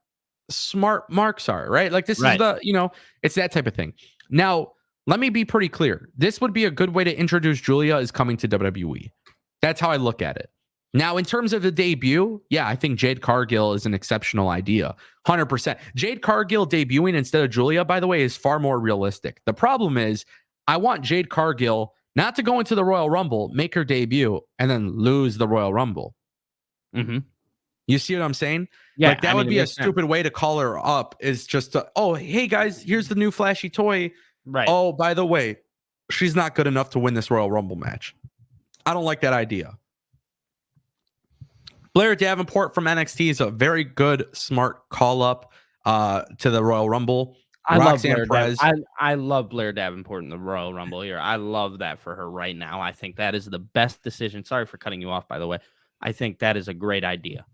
marks are, right? Like this is the, it's that type of thing. Now, let me be pretty clear. This would be a good way to introduce Julia is coming to WWE. That's how I look at it. Now, in terms of the debut, yeah, I think Jade Cargill is an exceptional idea. 100%. Jade Cargill debuting instead of Julia, by the way, is far more realistic. The problem is I want Jade Cargill not to go into the Royal Rumble, make her debut, and then lose the Royal Rumble. Mm-hmm. You see what I'm saying? Yeah, Like, that would it be a makes sense. stupid way to call her up, is just to, oh, hey guys, here's the new flashy toy. Right. Oh, by the way, she's not good enough to win this Royal Rumble match. I don't like that idea. Blair Davenport from NXT is a very good, smart call up to the Royal Rumble. I love Roxanne Blair Perez. I love Blair Davenport in the Royal Rumble here. I love that for her right now. I think that is the best decision. Sorry for cutting you off, by the way. I think that is a great idea.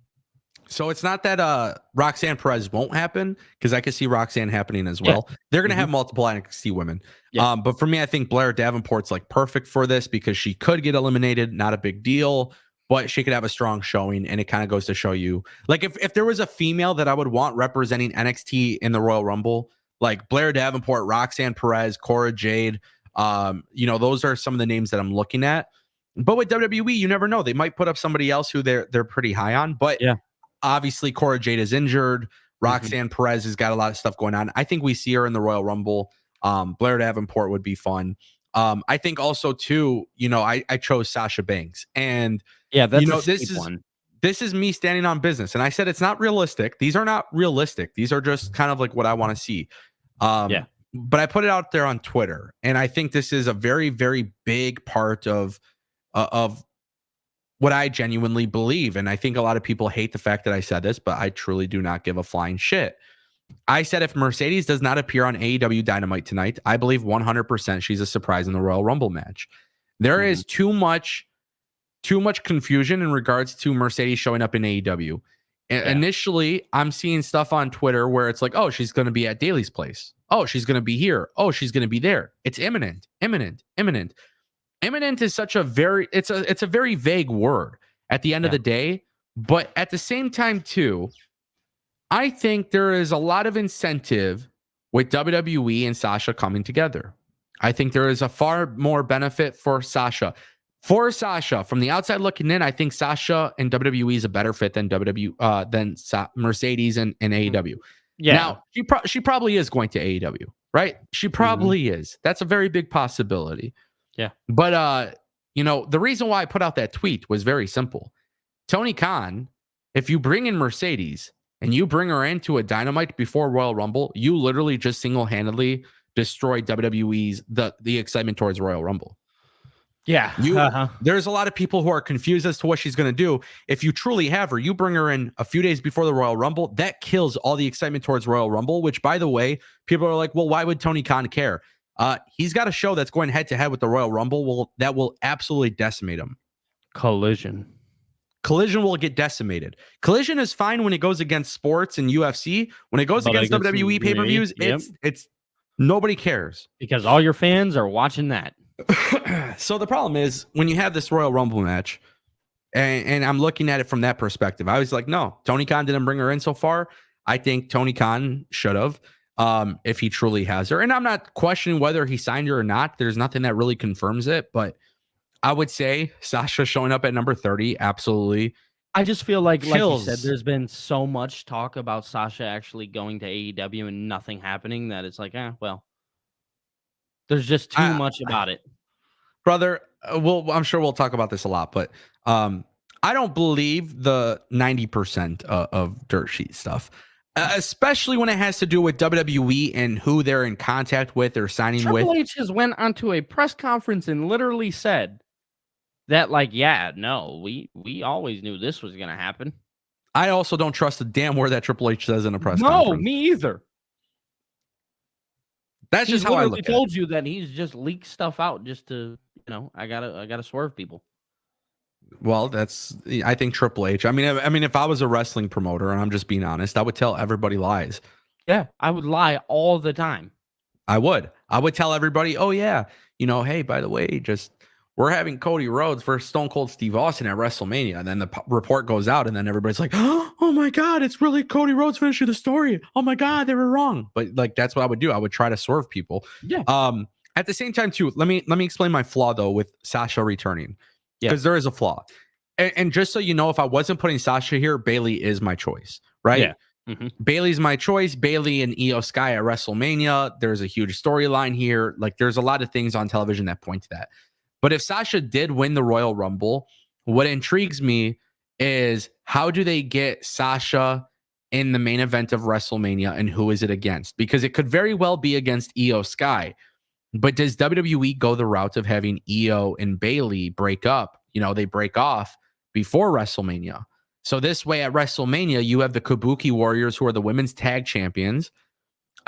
So it's not that Roxanne Perez won't happen, because I could see Roxanne happening as well. Yeah. They're going to have multiple NXT women. Yeah. But for me, I think Blair Davenport's like perfect for this, because she could get eliminated, not a big deal, but she could have a strong showing. And it kind of goes to show you, like, if there was a female that I would want representing NXT in the Royal Rumble, like Blair Davenport, Roxanne Perez, Cora Jade, those are some of the names that I'm looking at. But with WWE, you never know. They might put up somebody else who they're pretty high on. But yeah. Obviously, Cora Jade is injured. Roxanne Perez has got a lot of stuff going on. I think we see her in the Royal Rumble. Blair Davenport would be fun. I think also, too, I chose Sasha Banks. And, that's this is me standing on business. And I said it's not realistic. These are not realistic. These are just kind of like what I want to see. But I put it out there on Twitter. And I think this is a very, very big part of what I genuinely believe. And I think a lot of people hate the fact that I said this, but I truly do not give a flying shit. I said if Mercedes does not appear on AEW Dynamite tonight, I believe 100% she's a surprise in the Royal Rumble match. There is too much confusion in regards to Mercedes showing up in AEW. Initially, I'm seeing stuff on Twitter where it's like, oh, she's going to be at Daly's place. Oh, she's going to be here. Oh, she's going to be there. It's imminent. Imminent is such a very vague word at the end of the day, but at the same time too, I think there is a lot of incentive with WWE and Sasha coming together. I think there is a far more benefit for Sasha. From the outside looking in, I think Sasha and WWE is a better fit than Mercedes and AEW. Yeah. Now, she probably is going to AEW, right? She probably is. That's a very big possibility. Yeah. But, the reason why I put out that tweet was very simple. Tony Khan, if you bring in Mercedes and you bring her into a Dynamite before Royal Rumble, you literally just single-handedly destroyed WWE's the excitement towards Royal Rumble. Yeah. There's a lot of people who are confused as to what she's going to do. If you truly have her, you bring her in a few days before the Royal Rumble, that kills all the excitement towards Royal Rumble, which, by the way, people are like, well, why would Tony Khan care? He's got a show that's going head-to-head with the Royal Rumble that will absolutely decimate him. Collision will get decimated. Collision is fine when it goes against sports and UFC. When it goes against WWE pay-per-views, it's nobody cares. Because all your fans are watching that. So the problem is, when you have this Royal Rumble match, and I'm looking at it from that perspective, I was like, no, Tony Khan didn't bring her in so far. I think Tony Khan should have. If he truly has her. And I'm not questioning whether he signed her or not. There's nothing that really confirms it, but I would say Sasha showing up at number 30, absolutely. I just feel like you said, there's been so much talk about Sasha actually going to AEW and nothing happening that it's like, well, there's just too much about it. Brother, I'm sure we'll talk about this a lot, but I don't believe the 90% of dirt sheet stuff. Especially when it has to do with WWE and who they're in contact with or signing with. Triple H has went onto a press conference and literally said that, we always knew this was going to happen. I also don't trust a damn word that Triple H says in a press conference. No, me either. That's just how I look at it. He told you that he's just leaked stuff out just to, I gotta swerve people. Well, I think Triple H. I mean, if I was a wrestling promoter, and I'm just being honest, I would tell everybody lies. Yeah, I would lie all the time. I would tell everybody, oh yeah, hey, by the way, we're having Cody Rhodes versus Stone Cold Steve Austin at WrestleMania. And then the report goes out, and then everybody's like, oh my God, it's really Cody Rhodes finishing the story. Oh my God, they were wrong. But that's what I would do. I would try to swerve people. Yeah. At the same time, too, let me explain my flaw though with Sasha returning. Because there is a flaw. And just so you know, if I wasn't putting Sasha here, Bayley is my choice, right? Yeah. Bayley's my choice. Bayley and Io Sky at WrestleMania. There's a huge storyline here. There's a lot of things on television that point to that. But if Sasha did win the Royal Rumble, what intrigues me is how do they get Sasha in the main event of WrestleMania, and who is it against? Because it could very well be against Io Sky. But does WWE go the route of having Io and Bailey break up? They break off before WrestleMania. So this way at WrestleMania, you have the Kabuki Warriors, who are the women's tag champions,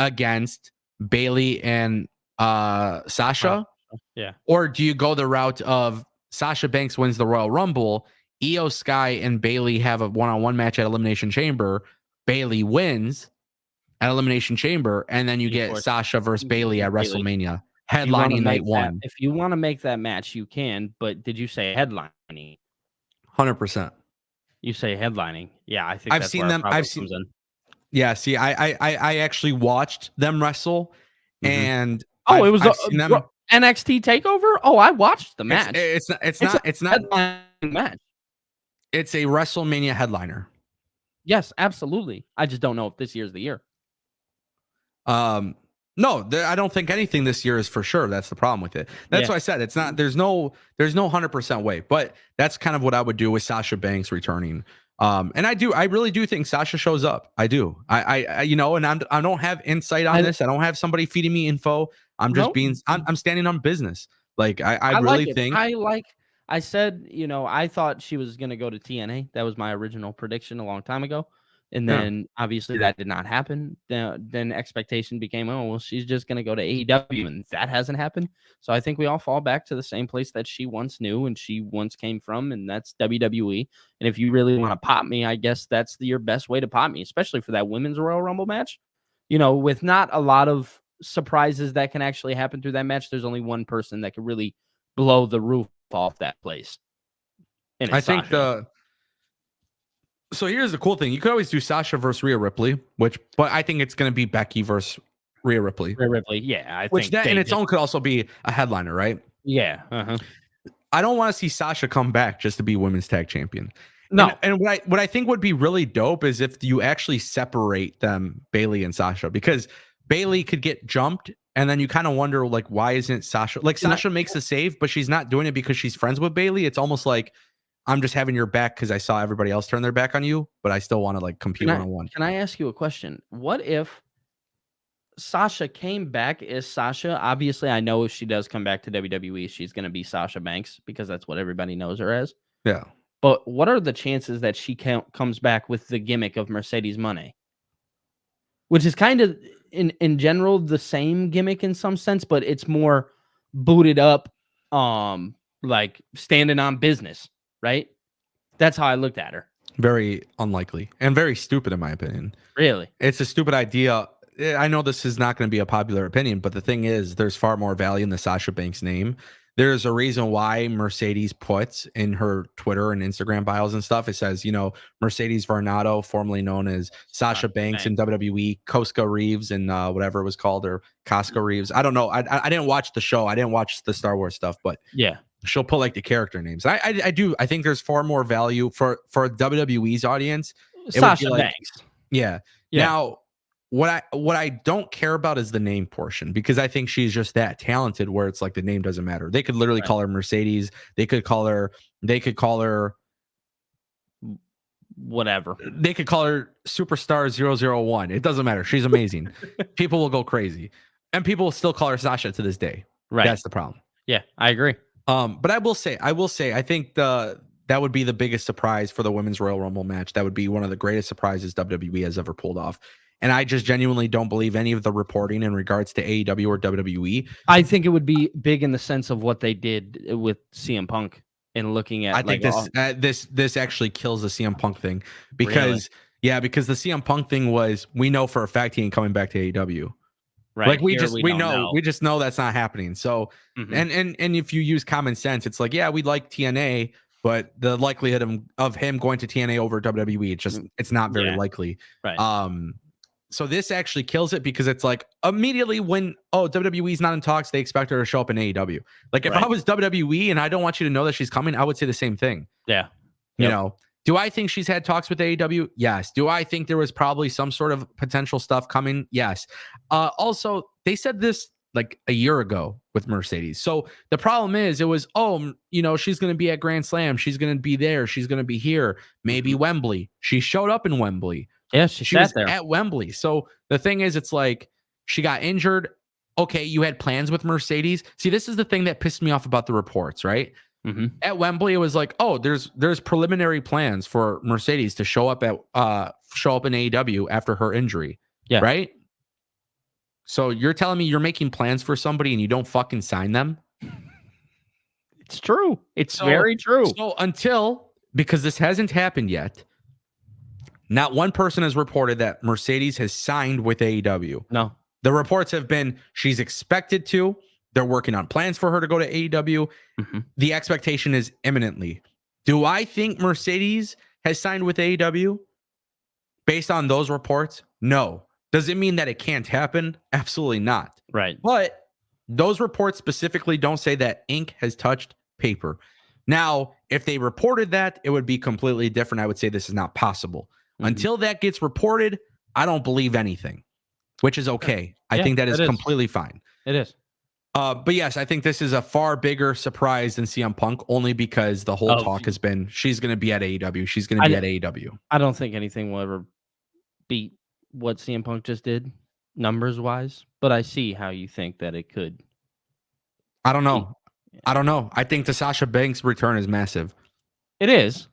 against Bailey and Sasha. Yeah. Or do you go the route of Sasha Banks wins the Royal Rumble, Io Sky and Bailey have a one-on-one match at Elimination Chamber, Bailey wins at Elimination Chamber, and then you get Sasha versus Bailey at WrestleMania, headlining night one. If you want to make that match, you can, but did you say headlining? 100%. You say headlining. Yeah, I think I've seen them. I've seen. Comes in. Yeah, see, I actually watched them wrestle, and it was them. NXT Takeover. Oh, I watched the match. It's not headlining match. It's a WrestleMania headliner. Yes, absolutely. I just don't know if this year's the year. No, I don't think anything this year is for sure. That's the problem with it. That's why I said it's not. There's no 100% way, but that's kind of what I would do with Sasha Banks returning. And I really do think Sasha shows up. I do. I and I don't have insight on this. I don't have somebody feeding me info. I'm just I'm standing on business. Like I really like think I said, I thought she was going to go to TNA. That was my original prediction a long time ago. And then obviously that did not happen. Then expectation became, oh, well, she's just going to go to AEW, and that hasn't happened. So I think we all fall back to the same place that she once knew and she once came from, and that's WWE. And if you really want to pop me, I guess that's your best way to pop me, especially for that women's Royal Rumble match. With not a lot of surprises that can actually happen through that match, there's only one person that could really blow the roof off that place. And I think So here's the cool thing. You could always do Sasha versus Rhea Ripley, but I think it's going to be Becky versus Rhea Ripley. Yeah. Which that in its own could also be a headliner, right? Yeah. I don't want to see Sasha come back just to be women's tag champion. No. And what I think would be really dope is if you actually separate them, Bailey and Sasha, because Bailey could get jumped, and then you kind of wonder, like, why isn't Sasha? Like, Sasha makes the save, but she's not doing it because she's friends with Bailey. It's almost like, I'm just having your back because I saw everybody else turn their back on you, but I still want to like compete one-on-one. Can I ask you a question? What if Sasha came back as Sasha? Obviously, I know if she does come back to WWE, she's going to be Sasha Banks because that's what everybody knows her as. Yeah. But what are the chances that she comes back with the gimmick of Mercedes Moné? Which is kind of, in general, the same gimmick in some sense, but it's more booted up, like standing on business. Right? That's how I looked at her. Very unlikely and very stupid, in my opinion. Really? It's a stupid idea. I know this is not going to be a popular opinion, but the thing is, there's far more value in the Sasha Banks name. There's a reason why Mercedes puts in her Twitter and Instagram bios and stuff. It says, Mercedes Varnado, formerly known as Sasha Banks in WWE, Koska Reeves and whatever it was called, or Koska Reeves. I don't know. I didn't watch the show. I didn't watch the Star Wars stuff, but yeah. She'll put like the character names. I do. I think there's far more value for WWE's audience. Sasha Banks. Yeah. Now, what I don't care about is the name portion, because I think she's just that talented where it's like the name doesn't matter. They could literally call her Mercedes. They could call her whatever. They could call her Superstar 001. It doesn't matter. She's amazing. People will go crazy, and people will still call her Sasha to this day. Right. That's the problem. Yeah, I agree. But I will say, I think that would be the biggest surprise for the Women's Royal Rumble match. That would be one of the greatest surprises WWE has ever pulled off. And I just genuinely don't believe any of the reporting in regards to AEW or WWE. I think it would be big in the sense of what they did with CM Punk and looking at. I think this actually kills the CM Punk thing because the CM Punk thing was, we know for a fact he ain't coming back to AEW. Right. Like we just know that's not happening. So, and if you use common sense, it's like, yeah, we like TNA, but the likelihood of him going to TNA over WWE, it's not very likely. Right. So this actually kills it, because it's like immediately when, WWE's not in talks, they expect her to show up in AEW. Like if I was WWE and I don't want you to know that she's coming, I would say the same thing. Yeah. You know, do I think she's had talks with AEW? Yes. Do I think there was probably some sort of potential stuff coming? Yes. Also, they said this like a year ago with Mercedes. So the problem is it was, she's going to be at Grand Slam. She's going to be there. She's going to be here. Maybe Wembley. She showed up in Wembley. Yeah, she was sat there at Wembley. So the thing is, it's like she got injured. Okay, you had plans with Mercedes. See, this is the thing that pissed me off about the reports, right? At Wembley, it was like, oh, there's preliminary plans for Mercedes to show up in AEW after her injury. Yeah. Right? So you're telling me you're making plans for somebody and you don't fucking sign them? It's true. It's very true. So because this hasn't happened yet, not one person has reported that Mercedes has signed with AEW. No. The reports have been she's expected to. They're working on plans for her to go to AEW. The expectation is imminently. Do I think Mercedes has signed with AEW based on those reports? No. Does it mean that it can't happen? Absolutely not. Right. But those reports specifically don't say that ink has touched paper. Now, if they reported that, it would be completely different. I would say this is not possible. Until that gets reported, I don't believe anything, which is okay. I think that is completely fine. It is. But yes, I think this is a far bigger surprise than CM Punk, only because the whole talk has been she's going to be at AEW. She's going to be at AEW. I don't think anything will ever beat what CM Punk just did, numbers wise. But I see how you think that it could. I don't know. I think the Sasha Banks return is massive. It is.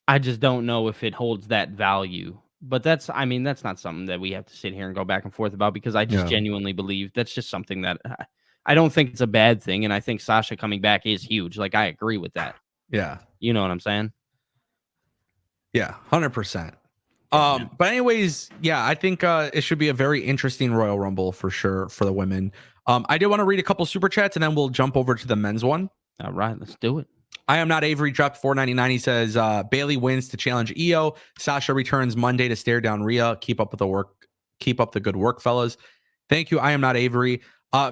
I just don't know if it holds that value. But that's not something that we have to sit here and go back and forth about, because I just genuinely believe that's just something that I don't think it's a bad thing. And I think Sasha coming back is huge. Like, I agree with that. Yeah. You know what I'm saying? Yeah, 100%. But anyways, yeah, I think it should be a very interesting Royal Rumble for sure for the women. I did want to read a couple super chats and then we'll jump over to the men's one. All right, let's do it. I am not Avery dropped $4.99. He says Bailey wins to challenge Io. Sasha returns Monday to stare down Rhea. Keep up with the work. Keep up the good work, fellas. Thank you. I am not Avery.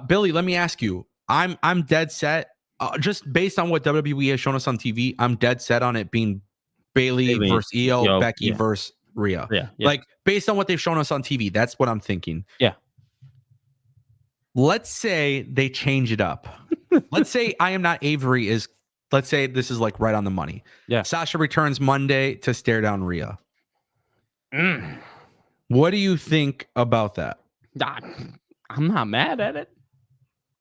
Billy, let me ask you. I'm dead set. Just based on what WWE has shown us on TV, I'm dead set on it being Bailey versus Io, Becky versus Rhea. Yeah. Like, based on what they've shown us on TV, that's what I'm thinking. Yeah. Let's say they change it up. Let's say I am not Avery is. Let's say this is like right on the money. Yeah. Sasha returns Monday to stare down Rhea. What do you think about that? I'm not mad at it.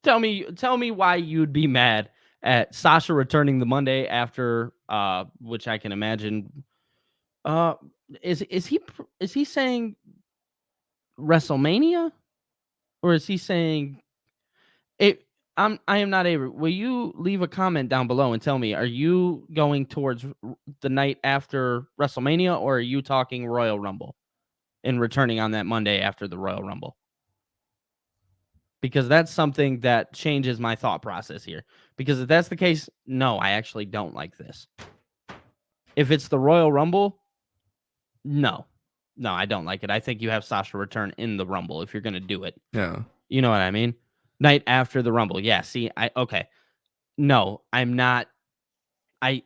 Tell me why you'd be mad at Sasha returning the Monday after, which I can imagine. Is he saying WrestleMania, or is he saying it? I am not Avery. Will you leave a comment down below and tell me, are you going towards the night after WrestleMania, or are you talking Royal Rumble and returning on that Monday after the Royal Rumble? Because that's something that changes my thought process here. Because if that's the case, no, I actually don't like this. If it's the Royal Rumble, no, I don't like it. I think you have Sasha return in the Rumble if you're going to do it. Yeah. You know what I mean? Night after the Rumble. Yeah, see, okay. No, I'm not. I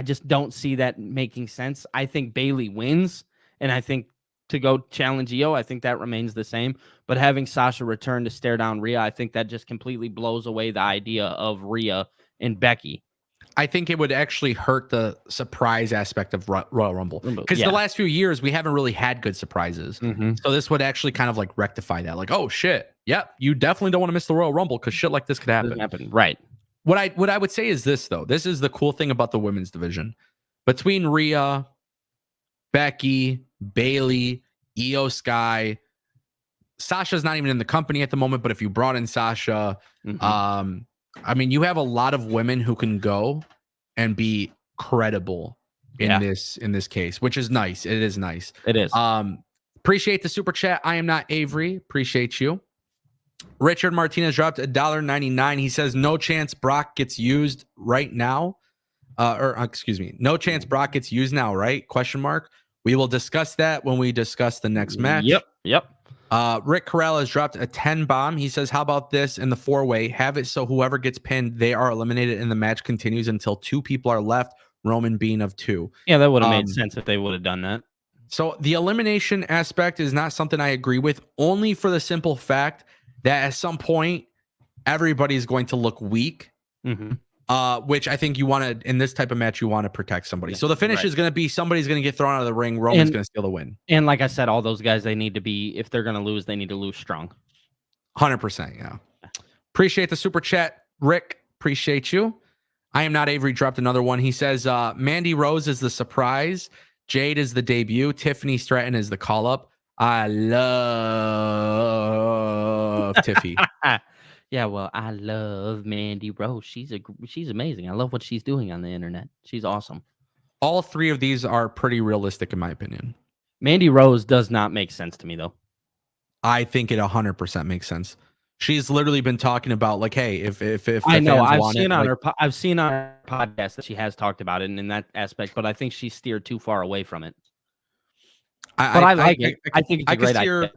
just don't see that making sense. I think Bailey wins, and I think to go challenge Io, I think that remains the same. But having Sasha return to stare down Rhea, I think that just completely blows away the idea of Rhea and Becky. I think it would actually hurt the surprise aspect of Royal Rumble, because the last few years we haven't really had good surprises. So this would actually kind of like rectify that. Like, oh shit, yep, you definitely don't want to miss the Royal Rumble because shit like this could happen. Right. What I would say is this though. This is the cool thing about the women's division. Between Rhea, Becky, Bailey, Io Sky, Sasha's not even in the company at the moment, but if you brought in Sasha, I mean, you have a lot of women who can go and be credible in this case, which is nice. It is nice. It is. Appreciate the super chat. I am not Avery. Appreciate you. Richard Martinez dropped $1.99. He says, no chance Brock gets used right now. No chance Brock gets used now, right? Question mark. We will discuss that when we discuss the next match. Yep. Rick Corral has dropped a 10 bomb. He says, how about this in the 4-way? Have it so whoever gets pinned, they are eliminated and the match continues until 2 people are left, Roman being of 2. Yeah, that would have made sense if they would have done that. So the elimination aspect is not something I agree with, only for the simple fact that at some point everybody's going to look weak. Which I think you want to, in this type of match, you want to protect somebody. So the finish is going to be somebody's going to get thrown out of the ring. Roman's going to steal the win. And like I said, all those guys, they need to be, if they're going to lose, they need to lose strong. 100%. Yeah. Appreciate the super chat, Rick. Appreciate you. I am not Avery dropped another one. He says, Mandy Rose is the surprise. Jade is the debut. Tiffany Stratton is the call up. I love Tiffy. Yeah, well, I love Mandy Rose. She's amazing. I love what she's doing on the internet. She's awesome. All three of these are pretty realistic in my opinion. Mandy Rose does not make sense to me though. I think it 100% makes sense. She's literally been talking about like, hey, if I know I've seen on her podcast that she has talked about it in that aspect, but I think she steered too far away from it. I like it. I think it's a great idea.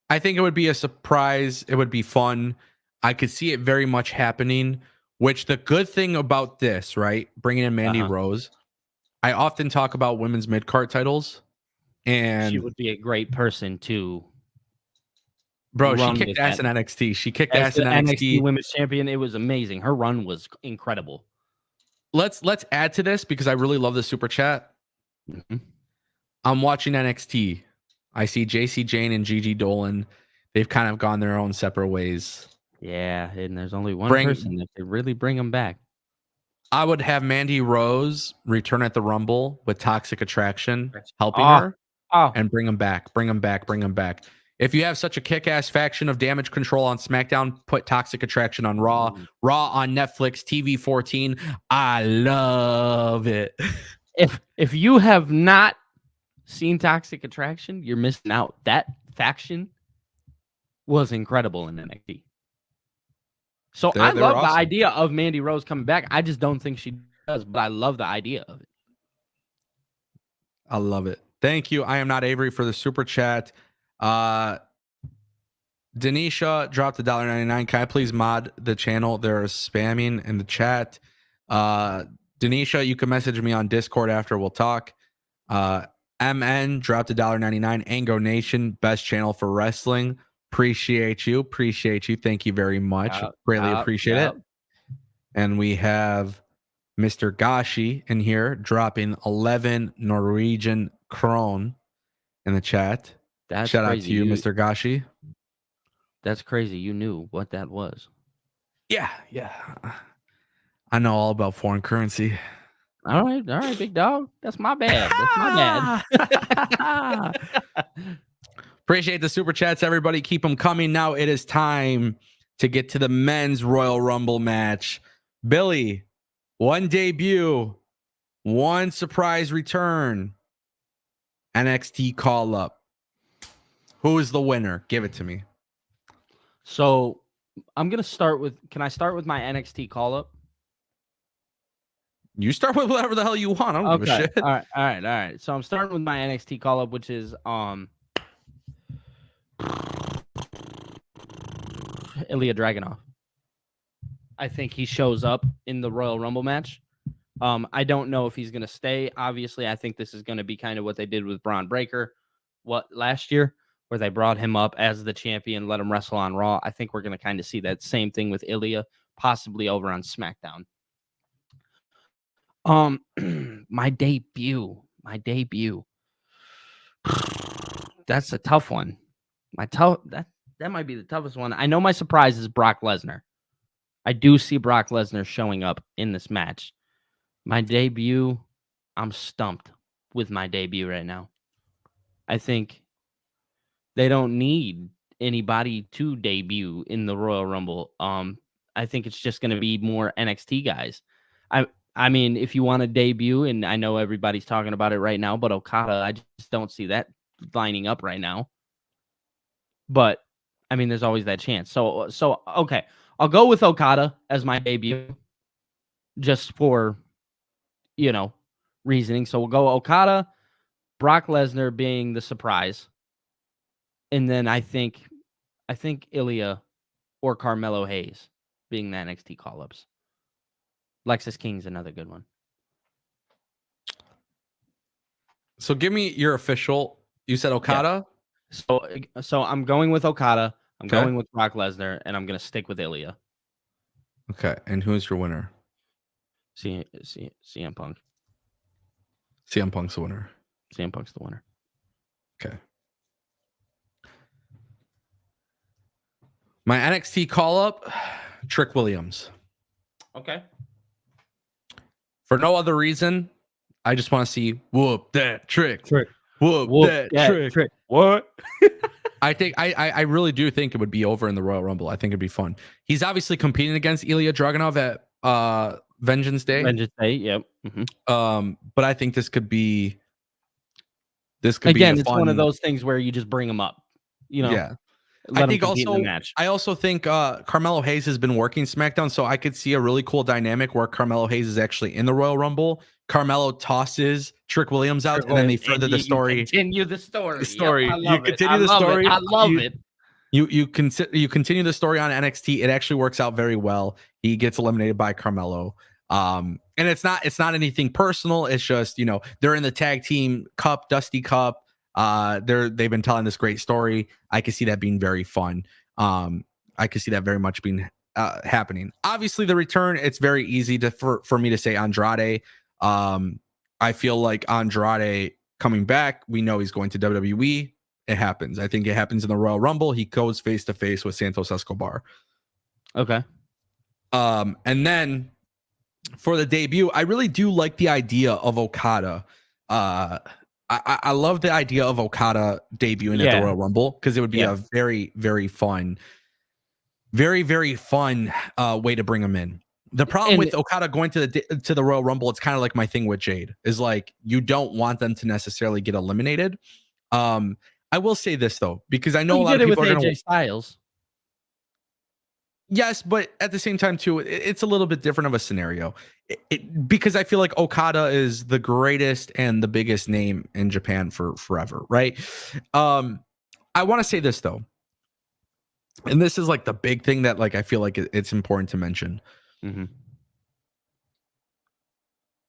I think it would be a surprise. It would be fun. I could see it very much happening. Which the good thing about this, right? Bringing in Mandy Rose, I often talk about women's mid-card titles, and she would be a great person to. Bro, she kicked ass in NXT. She kicked ass in NXT. Women's champion. It was amazing. Her run was incredible. Let's add to this because I really love the super chat. I'm watching NXT. I see JC Jane and Gigi Dolan. They've kind of gone their own separate ways. Yeah, and there's only one person that could really bring them back. I would have Mandy Rose return at the Rumble with Toxic Attraction helping her and bring them back. Bring them back. Bring them back. If you have such a kick-ass faction of Damage Control on SmackDown, put Toxic Attraction on Raw. Raw on Netflix, TV 14. I love it. If you have not seen Toxic Attraction, you're missing out. That faction was incredible in NXT. So I love the idea of Mandy Rose coming back. I just don't think she does, but I love the idea of it. I love it. Thank you. I am not Avery for the super chat. Denisha dropped $1.99. Can I please mod the channel? They're spamming in the chat. Denisha, you can message me on Discord after we'll talk. MN dropped $1.99. Ango Nation, best channel for wrestling. Appreciate you. Thank you very much. Greatly appreciate it. And we have Mr. Gashi in here dropping 11 Norwegian krone in the chat. Shout out to you, Mr. Gashi. That's crazy. You knew what that was. Yeah. I know all about foreign currency. All right, big dog. That's my bad. Appreciate the super chats, everybody. Keep them coming. Now it is time to get to the men's Royal Rumble match. Billy, one debut, one surprise return. NXT call up. Who is the winner? Give it to me. So I'm gonna start with. Can I start with my NXT call up? You start with whatever the hell you want. I don't give a shit. All right. So I'm starting with my NXT call up, which is Ilya Dragunov. I think he shows up in the Royal Rumble match. I don't know if he's going to stay. Obviously, I think this is going to be kind of what they did with Braun Breaker last year, where they brought him up as the champion, let him wrestle on Raw. I think we're going to kind of see that same thing with Ilya, possibly over on SmackDown. My debut. That's a tough one. That might be the toughest one. I know my surprise is Brock Lesnar. I do see Brock Lesnar showing up in this match. My debut, I'm stumped with my debut right now. I think they don't need anybody to debut in the Royal Rumble. I think it's just going to be more NXT guys. I mean, if you want to debut, and I know everybody's talking about it right now, but Okada, I just don't see that lining up right now. But I mean, there's always that chance. So okay, I'll go with Okada as my debut, just for reasoning. So we'll go Okada, Brock Lesnar being the surprise, and then I think Ilya or Carmelo Hayes being the NXT call-ups. Lexus King's another good one. So give me your official. You said Okada? Yeah. So I'm going with Okada. I'm Okay. going with Brock Lesnar, and I'm going to stick with Ilya. Okay. And who's your winner? CM Punk. CM Punk's the winner. CM Punk's the winner. Okay. My NXT call-up, Trick Williams. Okay. For no other reason, I just want to see whoop that trick. Whoop that trick. What? I think I really do think it would be over in the Royal Rumble. I think it'd be fun. He's obviously competing against Ilya Dragunov at Vengeance Day. Vengeance Day, yep. But I think this could be Again, a it's fun, one of those things where you just bring them up. Yeah. Let them compete in the match. I also think Carmelo Hayes has been working SmackDown, so I could see a really cool dynamic where Carmelo Hayes is actually in the Royal Rumble. Carmelo tosses Trick Williams out, and then they further the story. Continue the story. Yep, I love it. I love it. You continue the story on NXT. It actually works out very well. He gets eliminated by Carmelo. And it's not anything personal. It's just, they're in the tag team cup, Dusty Cup. They've been telling this great story. I can see that being very fun. I can see that very much being happening. Obviously, the return, it's very easy for me to say Andrade. I feel like Andrade coming back, we know he's going to WWE. It happens. I think it happens in the Royal Rumble. He goes face to face with Santos Escobar. Okay. And then for the debut, I really do like the idea of Okada. I love the idea of Okada debuting at the Royal Rumble because it would be a very, very fun, very, very fun way to bring him in. The problem with Okada going to the Royal Rumble, it's kind of like my thing with Jade, is like you don't want them to necessarily get eliminated. I will say this though, because I know a lot of people are going to Styles. Yes, but at the same time too, it's a little bit different of a scenario. Because I feel like Okada is the greatest and the biggest name in Japan for forever, right? I want to say this though, and this is like the big thing that like I feel like it's important to mention. Mm-hmm.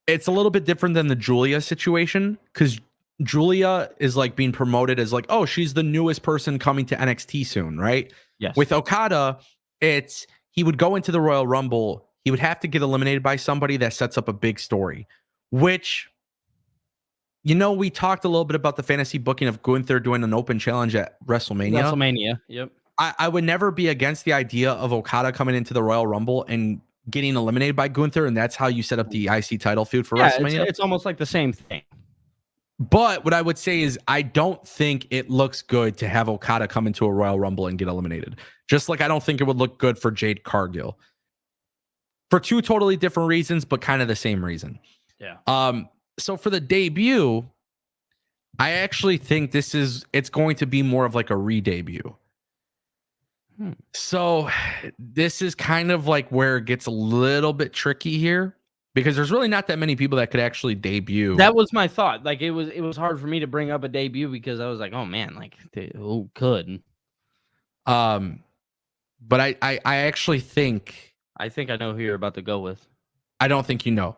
It's a little bit different than the Julia situation because Julia is like being promoted as like, oh, she's the newest person coming to NXT soon, right? Yes. With Okada, he would go into the Royal Rumble. He would have to get eliminated by somebody that sets up a big story, which, we talked a little bit about the fantasy booking of Gunther doing an open challenge at WrestleMania. Yep. I would never be against the idea of Okada coming into the Royal Rumble and getting eliminated by Gunther, and that's how you set up the IC title feud for WrestleMania. It's almost like the same thing. But what I would say is I don't think it looks good to have Okada come into a Royal Rumble and get eliminated. Just like I don't think it would look good for Jade Cargill. For two totally different reasons, but kind of the same reason. Yeah. So for the debut, I actually think it's going to be more of like a re-debut. So this is kind of like where it gets a little bit tricky here. Because there's really not that many people that could actually debut. That was my thought. Like it was hard for me to bring up a debut because I was like, oh man, like who could? But I actually think I know who you're about to go with. I don't think you know.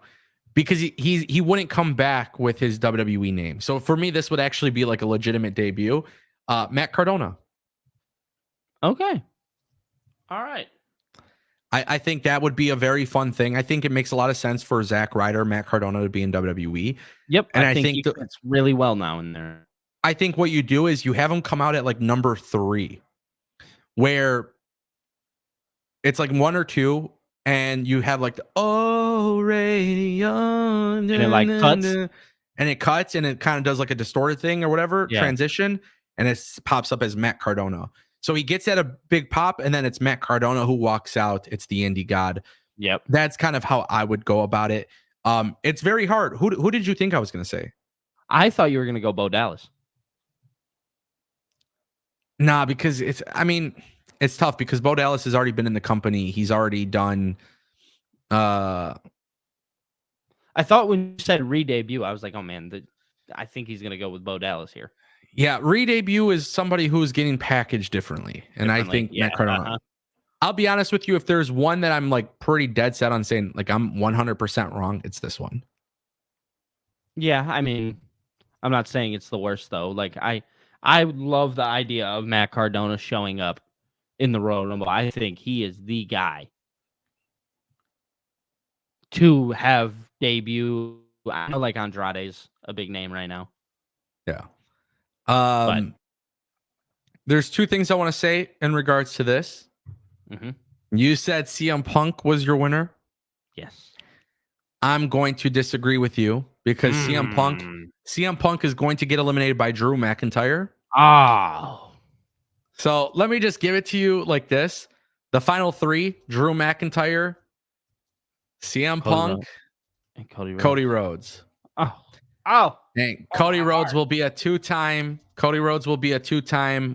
Because he wouldn't come back with his WWE name. So for me, this would actually be like a legitimate debut. Matt Cardona. Okay. All right. I think that would be a very fun thing. I think it makes a lot of sense for Zack Ryder, Matt Cardona to be in WWE. Yep. And I think it's really well now in there. I think what you do is you have him come out at like number 3, where it's like 1 or 2, and you have like the radio, and it like cuts, and it cuts, and it kind of does like a distorted thing or whatever transition, and it pops up as Matt Cardona. So he gets at a big pop, and then it's Matt Cardona who walks out. It's the indie god. Yep. That's kind of how I would go about it. It's very hard. Who did you think I was going to say? I thought you were going to go Bo Dallas. Nah, because it's tough because Bo Dallas has already been in the company. He's already done. I thought when you said re-debut, I was like, oh man, I think he's going to go with Bo Dallas here. Yeah, re-debut is somebody who is getting packaged differently. And I think Matt Cardona. I'll be honest with you, if there's one that I'm like pretty dead set on saying like I'm 100% wrong, it's this one. Yeah, I mean, I'm not saying it's the worst though. Like I love the idea of Matt Cardona showing up in the Royal Rumble. I think he is the guy to have debut. I know like Andrade's a big name right now. Yeah. But There's two things I want to say in regards to this. You said CM Punk was your winner. Yes. I'm going to disagree with you because CM Punk is going to get eliminated by Drew McIntyre. Oh. So let me just give it to you like this. The final three: Drew McIntyre, CM Punk, and Cody Rhodes. Oh. And Cody Rhodes will be a two-time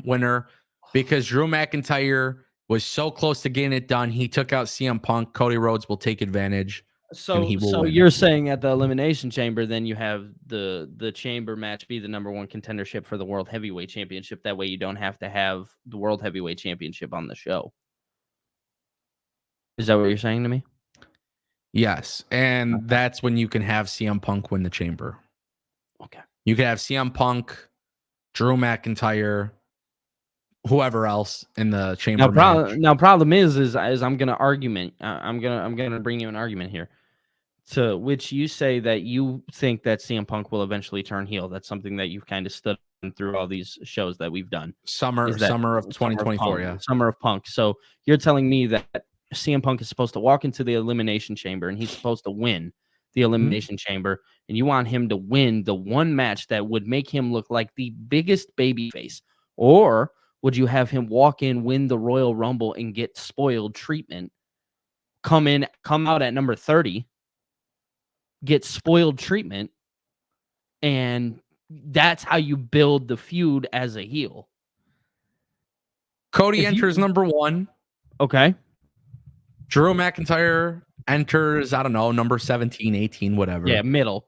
winner because Drew McIntyre was so close to getting it done. He took out CM Punk. Cody Rhodes will take advantage. And he will win. You're saying at the Elimination Chamber, then you have the chamber match be the number one contendership for the World Heavyweight Championship. That way you don't have to have the World Heavyweight Championship on the show. Is that what you're saying to me? Yes. And that's when you can have CM Punk win the chamber. Okay. You can have CM Punk, Drew McIntyre, whoever else in the chamber match. Now, problem is I'm gonna argument. I'm gonna bring you an argument here, to which you say that you think that CM Punk will eventually turn heel. That's something that you've kind of stood through all these shows that we've done. Summer of 2024, yeah. Summer of Punk. So you're telling me that CM Punk is supposed to walk into the Elimination Chamber and he's supposed to win the Elimination Chamber, and you want him to win the one match that would make him look like the biggest babyface? Or would you have him walk in, win the Royal Rumble, and get spoiled treatment, come out at number 30, get spoiled treatment, and that's how you build the feud as a heel? Cody enters number 1. Okay. Drew McIntyre enters, I don't know, number 17, 18, whatever. Yeah, middle.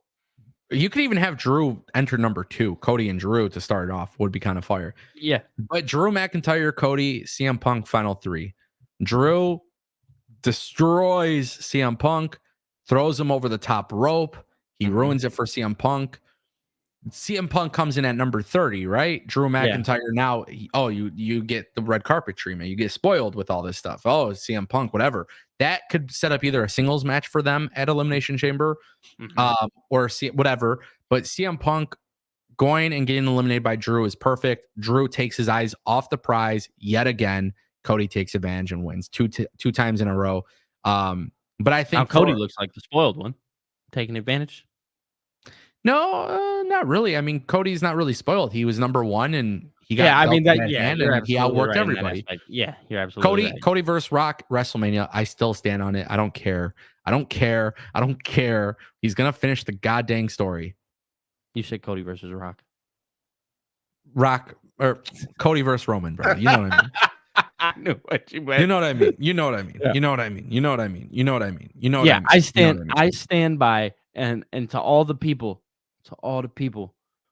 You could even have Drew enter number 2. Cody and Drew to start it off would be kind of fire. Yeah. But Drew McIntyre, Cody, CM Punk, final 3. Drew destroys CM Punk, throws him over the top rope. He ruins it for CM Punk. CM Punk comes in at number 30, right? Drew McIntyre now, you get the red carpet treatment. You get spoiled with all this stuff. Oh, CM Punk, whatever. That could set up either a singles match for them at Elimination Chamber or whatever. But CM Punk going and getting eliminated by Drew is perfect. Drew takes his eyes off the prize yet again. Cody takes advantage and wins two times in a row. But I think Cody looks like the spoiled one, taking advantage. No, not really. I mean, Cody's not really spoiled. He was number 1, and he got and he outworked everybody. Yeah, you're absolutely right. Cody versus Rock WrestleMania. I still stand on it. I don't care. He's gonna finish the goddamn story. You said Cody versus Rock. Rock or Cody versus Roman, bro. You know what I mean? I knew what you meant. You know what I mean. Yeah, I stand by, and to all the people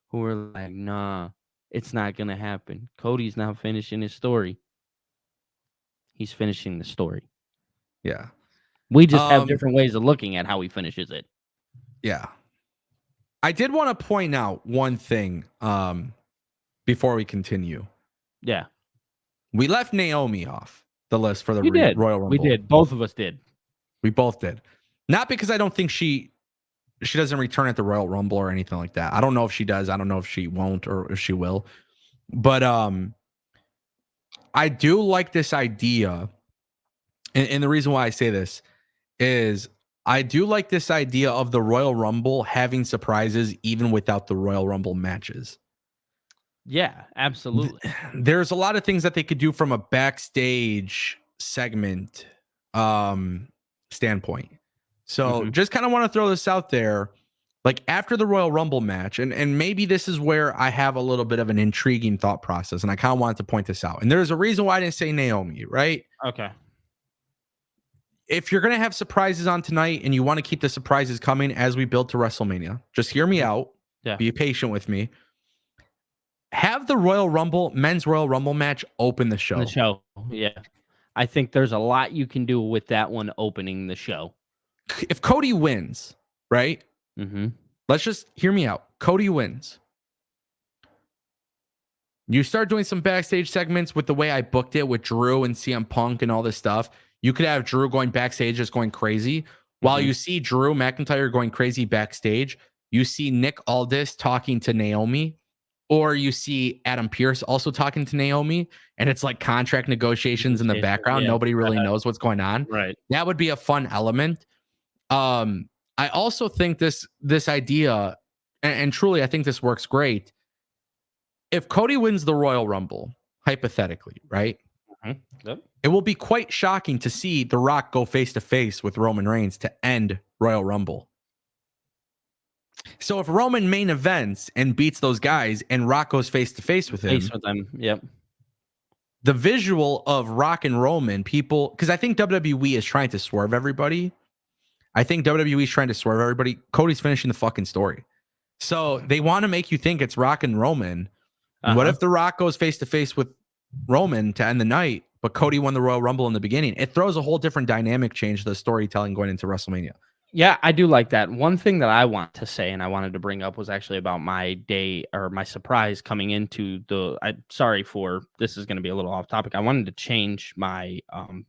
who are like, nah, it's not gonna happen. Cody's not finishing his story. He's finishing the story. Yeah. We just have different ways of looking at how he finishes it. Yeah. I did want to point out one thing before we continue. Yeah. We left Naomi off the list for the Royal Rumble. We did. Both of us did. We both did. Not because I don't think she doesn't return at the Royal Rumble or anything like that. I don't know if she does. I don't know if she won't or if she will. But I do like this idea. And the reason why I say this is I do like this idea of the Royal Rumble having surprises even without the Royal Rumble matches. Yeah, absolutely. There's a lot of things that they could do from a backstage segment standpoint. So just kind of want to throw this out there. Like after the Royal Rumble match, and maybe this is where I have a little bit of an intriguing thought process, and I kind of wanted to point this out. And there's a reason why I didn't say Naomi, right? Okay. If you're going to have surprises on tonight and you want to keep the surprises coming as we build to WrestleMania, just hear me out. Yeah. Be patient with me. Have the men's Royal Rumble match open the show. Yeah. I think there's a lot you can do with that one opening the show. If Cody wins, right? Let's just hear me out. Cody wins. You start doing some backstage segments with the way I booked it with Drew and CM Punk and all this stuff. You could have Drew going backstage just going crazy. While you see Drew McIntyre going crazy backstage, you see Nick Aldis talking to Naomi, or you see Adam Pearce also talking to Naomi, and it's like contract negotiations in the background. Yeah. Nobody really knows what's going on. Right. That would be a fun element. I also think this idea, and truly, I think this works great. If Cody wins the Royal Rumble, hypothetically, right? Yep. It will be quite shocking to see The Rock go face to face with Roman Reigns to end Royal Rumble. So if Roman main events and beats those guys and Rock goes face to face with him, Yep. the visual of Rock and Roman, people, because I think WWE is trying to swerve everybody. I think WWE is trying to swerve everybody. Cody's finishing the fucking story. So they want to make you think it's Rock and Roman. What if The Rock goes face to face with Roman to end the night, but Cody won the Royal Rumble in the beginning? It throws a whole different dynamic change to the storytelling going into WrestleMania. Yeah, I do like that. One thing that I want to say and I wanted to bring up was actually about my day or my surprise coming into sorry for this is going to be a little off topic. I wanted to change my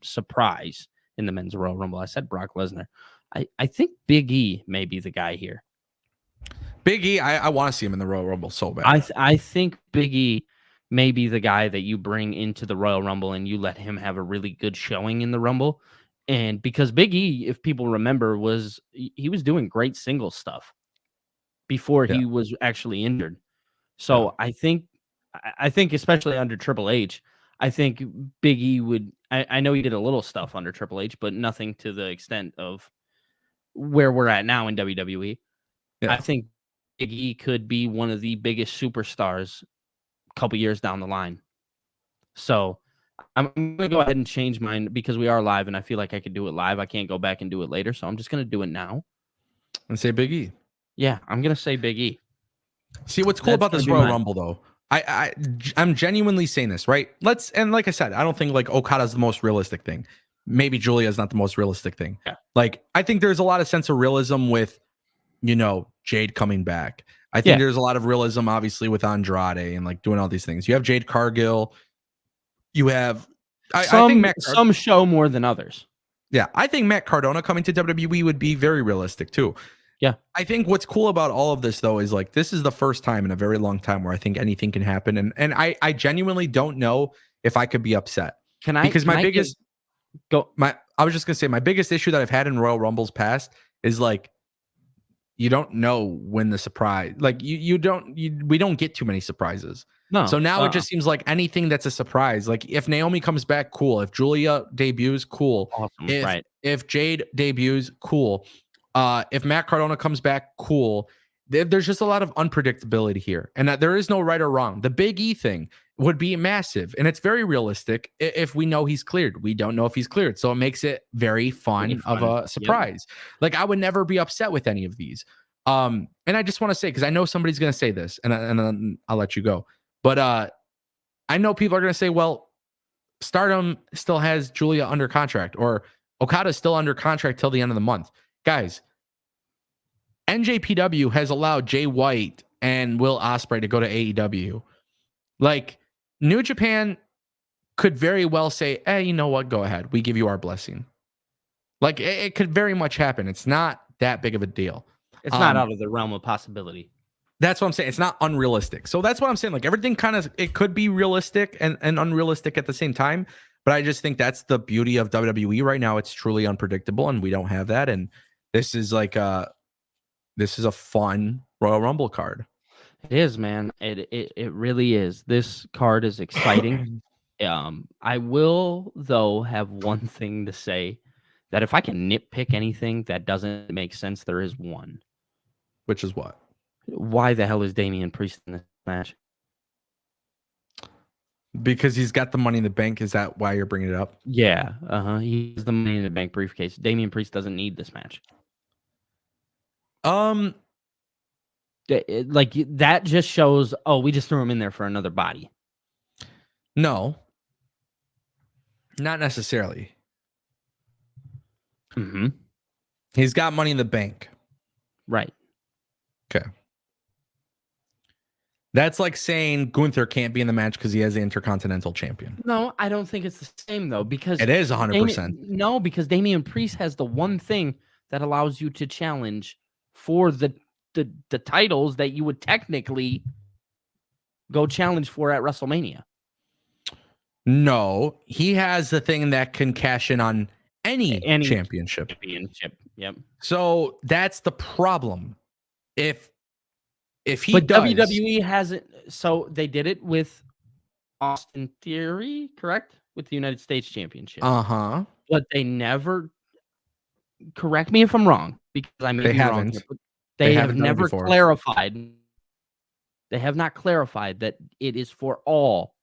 surprise in the men's Royal Rumble. I said Brock Lesnar. I think Big E may be the guy here. Big E, I want to see him in the Royal Rumble so bad. I think Big E may be the guy that you bring into the Royal Rumble and you let him have a really good showing in the Rumble. And because Big E, if people remember, he was doing great single stuff before he was actually injured. So I think especially under Triple H, I think Big E would. I know he did a little stuff under Triple H, but nothing to the extent of where we're at now in WWE. Yeah. I think Big E could be one of the biggest superstars a couple years down the line. So I'm going to go ahead and change mine because we are live and I feel like I could do it live. I can't go back and do it later. So I'm just going to do it now. And say Big E. Yeah, I'm going to say Big E. See, what's cool about this Royal Rumble, though, I'm genuinely saying this, right? And like I said, I don't think like Okada's the most realistic thing. Maybe Julia's not the most realistic thing. Yeah. Like, I think there's a lot of sense of realism with, Jade coming back. I think there's a lot of realism, obviously, with Andrade and like doing all these things. You have Jade Cargill. You have, I think some show more than others. Yeah, I think Matt Cardona coming to WWE would be very realistic too. Yeah. I think what's cool about all of this though is like this is the first time in a very long time where I think anything can happen. And I genuinely don't know if I could be upset. I was just gonna say my biggest issue that I've had in Royal Rumbles past is like you don't know when the surprise, like we don't get too many surprises. No. So now it just seems like anything that's a surprise. Like if Naomi comes back, cool. If Julia debuts, cool. Awesome. If Jade debuts, cool. If Matt Cardona comes back, cool. There's just a lot of unpredictability here, and there is no right or wrong. The Big E thing would be massive, and it's very realistic if we know he's cleared. We don't know if he's cleared, so it makes it very fun of a surprise. Yep. Like I would never be upset with any of these. And I just want to say, because I know somebody's going to say this, and then I'll let you go. But I know people are going to say, well, Stardom still has Julia under contract, or Okada's still under contract till the end of the month. Guys, NJPW has allowed Jay White and Will Ospreay to go to AEW. Like, New Japan could very well say, hey, you know what? Go ahead. We give you our blessing. Like, it could very much happen. It's not that big of a deal. It's not out of the realm of possibility. That's what I'm saying. It's not unrealistic. So that's what I'm saying. Like, everything kind of, it could be realistic and unrealistic at the same time. But I just think that's the beauty of WWE right now. It's truly unpredictable, and we don't have that. And this is like this is a fun Royal Rumble card. It is, man. It really is. This card is exciting. I will, though, have one thing to say that if I can nitpick anything that doesn't make sense, there is one. Which is what? Why the hell is Damian Priest in this match? Because he's got the Money in the Bank. Is that why you're bringing it up? Yeah. He's the Money in the Bank briefcase. Damian Priest doesn't need this match. Like that just shows, we just threw him in there for another body. No. Not necessarily. Mm-hmm. He's got Money in the Bank. Right. Okay. That's like saying Gunther can't be in the match because he has the Intercontinental Champion. No, I don't think it's the same though, because It is 100%. No, because Damian Priest has the one thing that allows you to challenge for the titles that you would technically go challenge for at WrestleMania. No, he has the thing that can cash in on any championship. Yep. So that's the problem. If he but does, WWE hasn't. So they did it with Austin Theory, correct? With the United States Championship. But they never. Correct me if I'm wrong, because I may be wrong here. But they have never clarified. They have not clarified that it is for all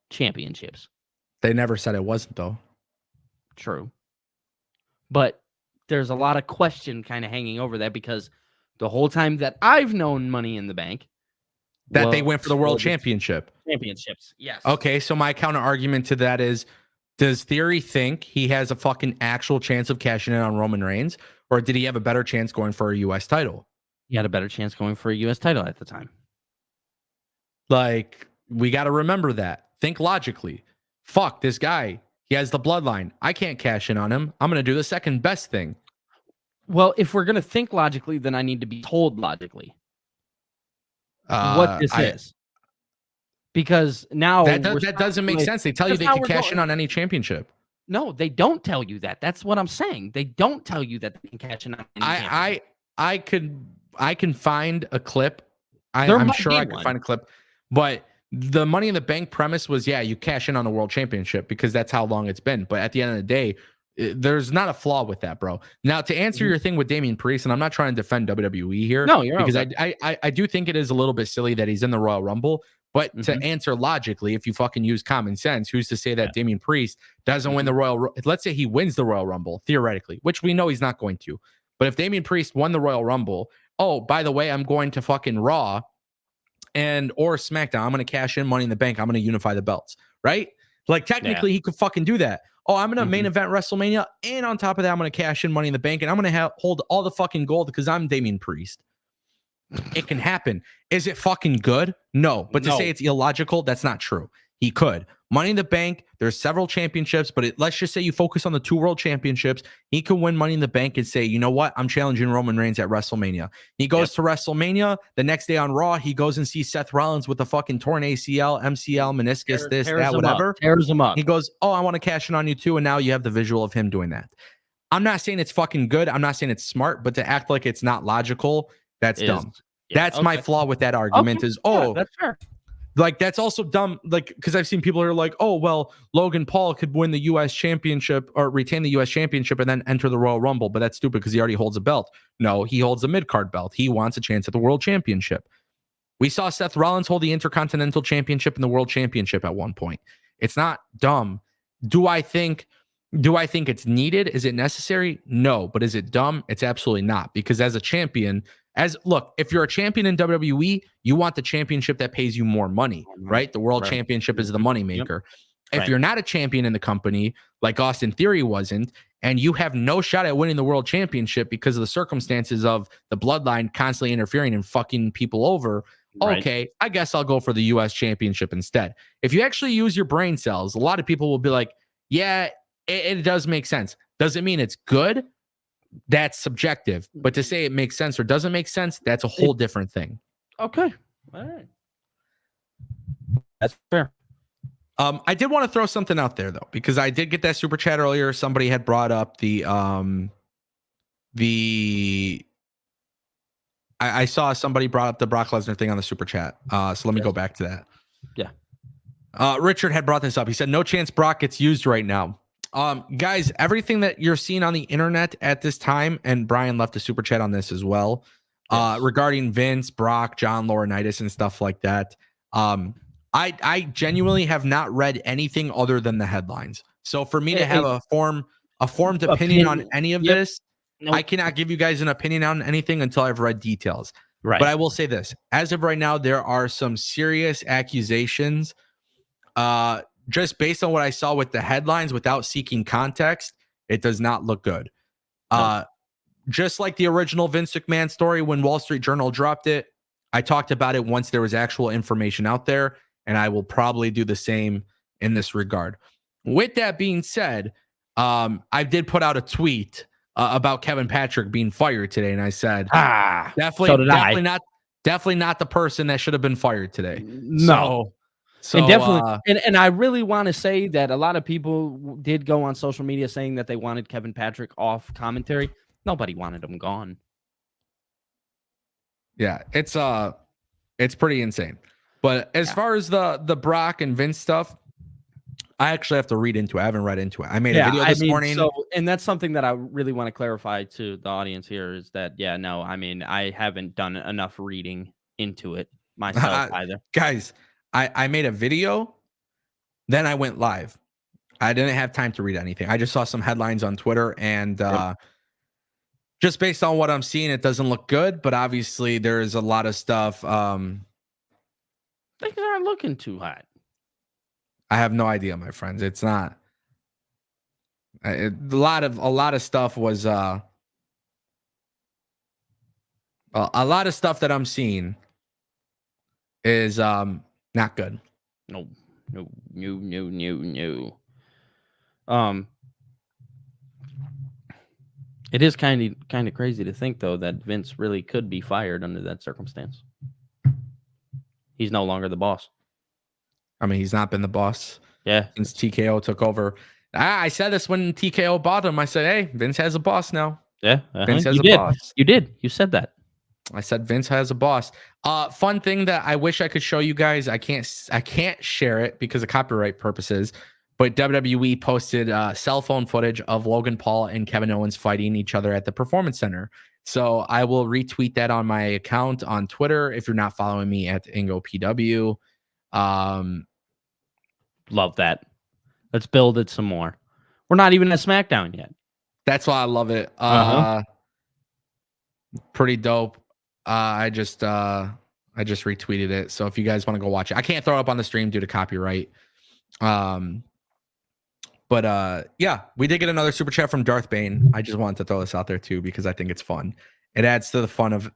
championships. They never said it wasn't, though. True. But there's a lot of question kind of hanging over that, because the whole time that I've known Money in the Bank, that they went for the World Championship. Championships, yes. Okay, so my counter argument to that is, does Theory think he has a fucking actual chance of cashing in on Roman Reigns, or did he have a better chance going for a U.S. title? He had a better chance going for a U.S. title at the time. Like, we got to remember that. Think logically. Fuck, this guy, he has the bloodline. I can't cash in on him. I'm going to do the second best thing. Well, if we're going to think logically, then I need to be told logically what this is. Because now that doesn't make sense. They tell you they can cash in on any championship. No, they don't tell you that. That's what I'm saying. They don't tell you that they can cash in on any championship. I can find a clip. I'm sure I can find a clip. But the Money in the Bank premise was, yeah, you cash in on the World Championship because that's how long it's been. But at the end of the day, there's not a flaw with that, bro. Now, to answer your thing with Damian Priest, and I'm not trying to defend WWE here, because I do think it is a little bit silly that he's in the Royal Rumble. But to answer logically, if you fucking use common sense, who's to say that Damian Priest doesn't win the Royal? Let's say he wins the Royal Rumble theoretically, which we know he's not going to. But if Damian Priest won the Royal Rumble, oh, by the way, I'm going to fucking Raw or SmackDown. I'm going to cash in Money in the Bank. I'm going to unify the belts, right? Like, technically, he could fucking do that. Oh, I'm going to main event WrestleMania, and on top of that, I'm going to cash in Money in the Bank, and I'm going to hold all the fucking gold because I'm Damian Priest. It can happen. Is it fucking good? No. But to say it's illogical, that's not true. He could. Money in the Bank, there's several championships, but let's just say you focus on the 2 world championships. He can win Money in the Bank and say, you know what? I'm challenging Roman Reigns at WrestleMania. He goes to WrestleMania. The next day on Raw, he goes and sees Seth Rollins with a fucking torn ACL, MCL, meniscus, tears that, whatever. Tears him up. He goes, oh, I want to cash in on you too. And now you have the visual of him doing that. I'm not saying it's fucking good. I'm not saying it's smart, but to act like it's not logical, that's dumb. That's my flaw with that argument is, that's fair. Like, that's also dumb. Like, because I've seen people who are like, oh, well, Logan Paul could win the U.S. championship or retain the U.S. championship and then enter the Royal Rumble. But that's stupid because he already holds a belt. No, he holds a mid-card belt. He wants a chance at the World Championship. We saw Seth Rollins hold the Intercontinental Championship and the World Championship at one point. It's not dumb. Do I think it's needed? Is it necessary? No. But is it dumb? It's absolutely not. Because as a champion, look, if you're a champion in WWE, you want the championship that pays you more money, right? The World Championship is the moneymaker. If you're not a champion in the company, like Austin Theory wasn't, and you have no shot at winning the World Championship because of the circumstances of the bloodline constantly interfering and fucking people over, okay, I guess I'll go for the U.S. Championship instead. If you actually use your brain cells, a lot of people will be like, yeah, it does make sense. Does it mean it's good? That's subjective. But to say it makes sense or doesn't make sense, that's a whole different thing. Okay. All right. That's fair. I did want to throw something out there though, because I did get that super chat earlier. Somebody had brought up I saw somebody brought up the Brock Lesnar thing on the super chat. So let me go back to that. Yeah. Richard had brought this up. He said, no chance Brock gets used right now. Guys, everything that you're seeing on the internet at this time, and Brian left a super chat on this as well, regarding Vince, Brock, John Laurinaitis, and stuff like that. I genuinely have not read anything other than the headlines. So for me to have a formed opinion on any of this, I cannot give you guys an opinion on anything until I've read details. Right. But I will say this: as of right now, there are some serious accusations. Just based on what I saw with the headlines, without seeking context, it does not look good. Just like the original Vince McMahon story when Wall Street Journal dropped it, I talked about it once there was actual information out there, and I will probably do the same in this regard. With that being said, I did put out a tweet about Kevin Patrick being fired today, and I said, so did I. definitely not the person that should have been fired today. No. So and definitely, and I really want to say that a lot of people did go on social media saying that they wanted Kevin Patrick off commentary. Nobody wanted him gone. Yeah, it's pretty insane. But as far as the Brock and Vince stuff, I actually have to read into it. I haven't read into it. I made a video this morning. So, and that's something that I really want to clarify to the audience here is that, I haven't done enough reading into it myself either. Guys, I made a video, then I went live. I didn't have time to read anything. I just saw some headlines on Twitter, and just based on what I'm seeing, it doesn't look good. But obviously, there's a lot of stuff. Things aren't looking too hot. I have no idea, my friends. It's not. A lot of stuff was a lot of stuff that I'm seeing is not good. No. It is kind of crazy to think though that Vince really could be fired under that circumstance. He's no longer the boss. I mean, he's not been the boss since TKO took over. I said this when TKO bought him. I said, hey, Vince has a boss now. Yeah. Vince has a boss. You did. You said that. I said Vince has a boss. Fun thing that I wish I could show you guys. I can't share it because of copyright purposes. But WWE posted cell phone footage of Logan Paul and Kevin Owens fighting each other at the Performance Center. So I will retweet that on my account on Twitter if you're not following me at IngoPW. Love that. Let's build it some more. We're not even at SmackDown yet. That's why I love it. Pretty dope. I just retweeted it. So if you guys want to go watch it, I can't throw it up on the stream due to copyright. But yeah, we did get another super chat from Darth Bane. I just wanted to throw this out there too because I think it's fun. It adds to the fun of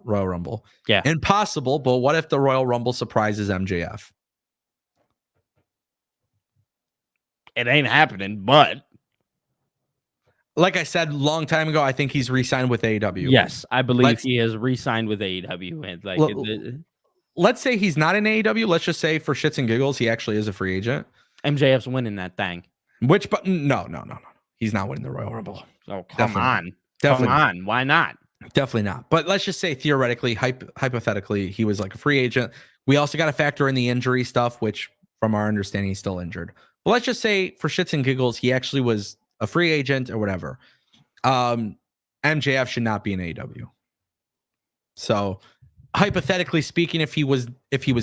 Royal Rumble. Yeah. Impossible, but what if the Royal Rumble surprises MJF? It ain't happening, but like I said a long time ago, I think he's re-signed with AEW. Yes, I believe he has re-signed with AEW. And let's say he's not in AEW. Let's just say for shits and giggles, he actually is a free agent. MJF's winning that thing. But no. He's not winning the Royal Rumble. Oh, come on. Why not? Definitely not. But let's just say theoretically, hypothetically, he was like a free agent. We also got to factor in the injury stuff, which from our understanding, he's still injured. But let's just say for shits and giggles, he actually was a free agent or whatever. MJF should not be in AEW. So hypothetically speaking, if he was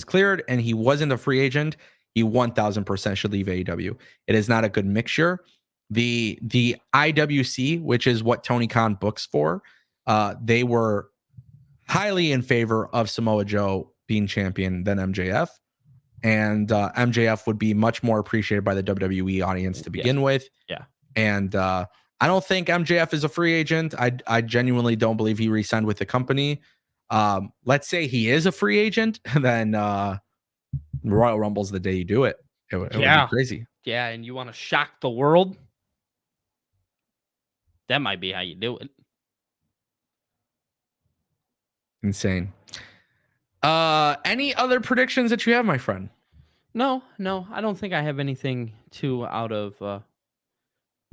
cleared and he wasn't a free agent, he 1000% should leave AEW. It is not a good mixture. The IWC, which is what Tony Khan books for, they were highly in favor of Samoa Joe being champion than MJF. And MJF would be much more appreciated by the WWE audience to begin with. Yeah. And I don't think MJF is a free agent. I genuinely don't believe he re-signed with the company. Let's say he is a free agent, then Royal Rumble's the day you do it. It would be crazy. Yeah, and you want to shock the world? That might be how you do it. Insane. Any other predictions that you have, my friend? No, I don't think I have anything too out of the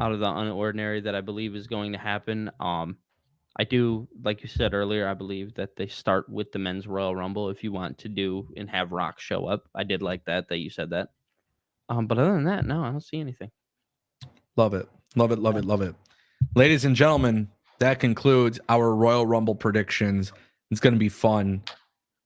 unordinary that I believe is going to happen. I do, like you said earlier, I believe that they start with the men's Royal Rumble if you want to do and have Rock show up. I did like that you said that. But other than that, no, I don't see anything. Love it. Ladies and gentlemen, that concludes our Royal Rumble predictions. It's going to be fun.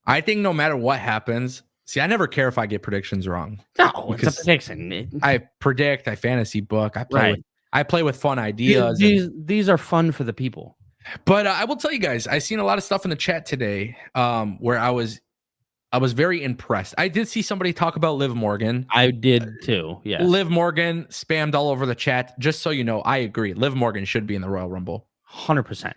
I think no matter what happens, see, I never care if I get predictions wrong. No, it's a prediction. I predict, I fantasy book, I play with fun ideas. These are fun for the people. But I will tell you guys, I seen a lot of stuff in the chat today where I was very impressed. I did see somebody talk about Liv Morgan. I did too. Yeah. Liv Morgan spammed all over the chat. Just so you know, I agree. Liv Morgan should be in the Royal Rumble. 100%.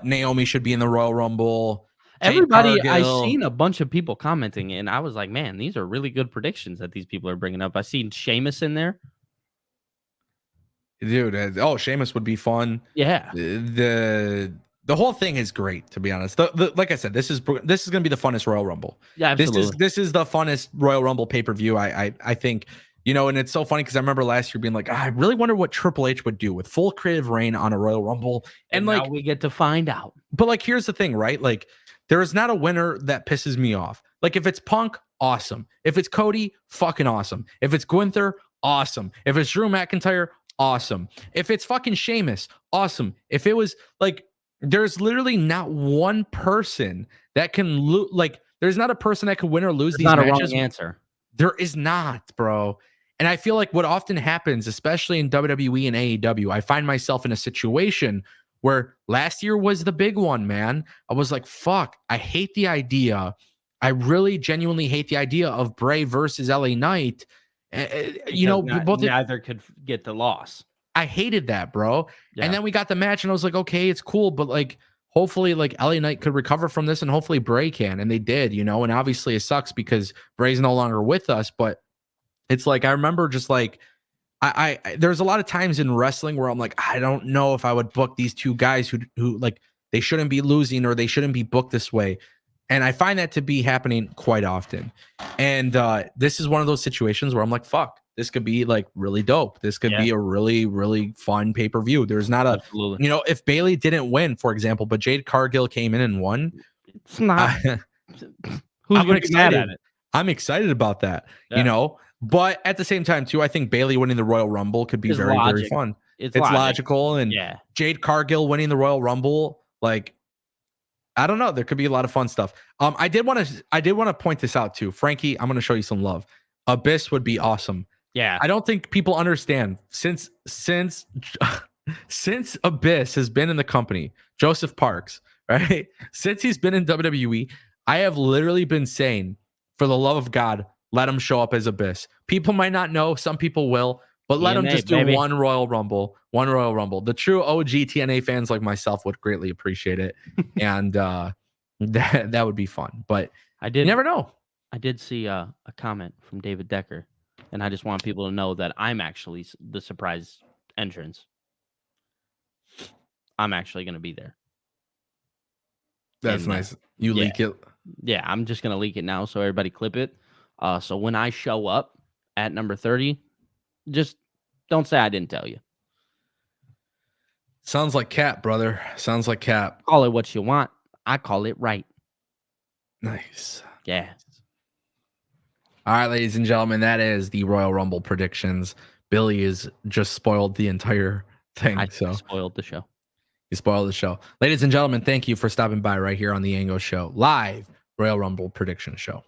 Naomi should be in the Royal Rumble. everybody, I Cargill. seen a bunch of people commenting, and I was like, man, these are really good predictions that these people are bringing up. I seen Sheamus in there. Dude, Sheamus would be fun. Yeah. The whole thing is great, to be honest. Like I said, this is going to be the funnest Royal Rumble. Yeah, absolutely. This is the funnest Royal Rumble pay-per-view. I think, and it's so funny because I remember last year being like, I really wonder what Triple H would do with full creative reign on a Royal Rumble. And like, now we get to find out. But like, here's the thing, right? Like, there is not a winner that pisses me off. Like, if it's Punk, awesome. If it's Cody, fucking awesome. If it's Gunther, awesome. If it's Drew McIntyre, awesome. If it's fucking Sheamus, awesome. If it was like, there's literally not one person that can lose. Like, there's not a person that can win or lose these not matches. A wrong answer. There is not, bro. And I feel like what often happens, especially in WWE and AEW, I find myself in a situation where last year was the big one, man. I was like, fuck, I hate the idea. I really genuinely hate the idea of Bray versus LA Knight. Both neither could get the loss. I hated that, bro. Yeah. And then we got the match and I was like, okay, it's cool. But like, hopefully like LA Knight could recover from this and hopefully Bray can. And they did, and obviously it sucks because Bray's no longer with us. But it's like, I remember just like, I there's a lot of times in wrestling where I'm like, I don't know if I would book these two guys who like, they shouldn't be losing or they shouldn't be booked this way. And I find that to be happening quite often. And this is one of those situations where I'm like, fuck, this could be like really dope. This could be a really, really fun pay-per-view. There's not a, if Bayley didn't win, for example, but Jade Cargill came in and won. It's not. Who's going to be mad at it? I'm excited about that, But at the same time, too, I think Bayley winning the Royal Rumble could be very, very fun. It's logical. And Jade Cargill winning the Royal Rumble, like, I don't know. There could be a lot of fun stuff. I did want to point this out too. Frankie, I'm going to show you some love. Abyss would be awesome. Yeah. I don't think people understand since Abyss has been in the company, Joseph Parks, right? Since he's been in WWE, I have literally been saying, for the love of God, let him show up as Abyss. People might not know, some people will, but let him just do one Royal Rumble. The true OG TNA fans like myself would greatly appreciate it. And that would be fun. But you never know. I did see a comment from David Decker, and I just want people to know that I'm actually the surprise entrance. I'm actually going to be there. That's nice. You leak it? Yeah, I'm just going to leak it now so everybody clip it. So when I show up at number 30, just don't say I didn't tell you. Sounds like Cap, brother. Sounds like Cap. Call it what you want. I call it right. Nice. Yeah. All right, ladies and gentlemen, that is the Royal Rumble predictions. Billy has just spoiled the entire thing. Spoiled the show. You spoiled the show. Ladies and gentlemen, thank you for stopping by right here on the Ango Show. Live Royal Rumble prediction show.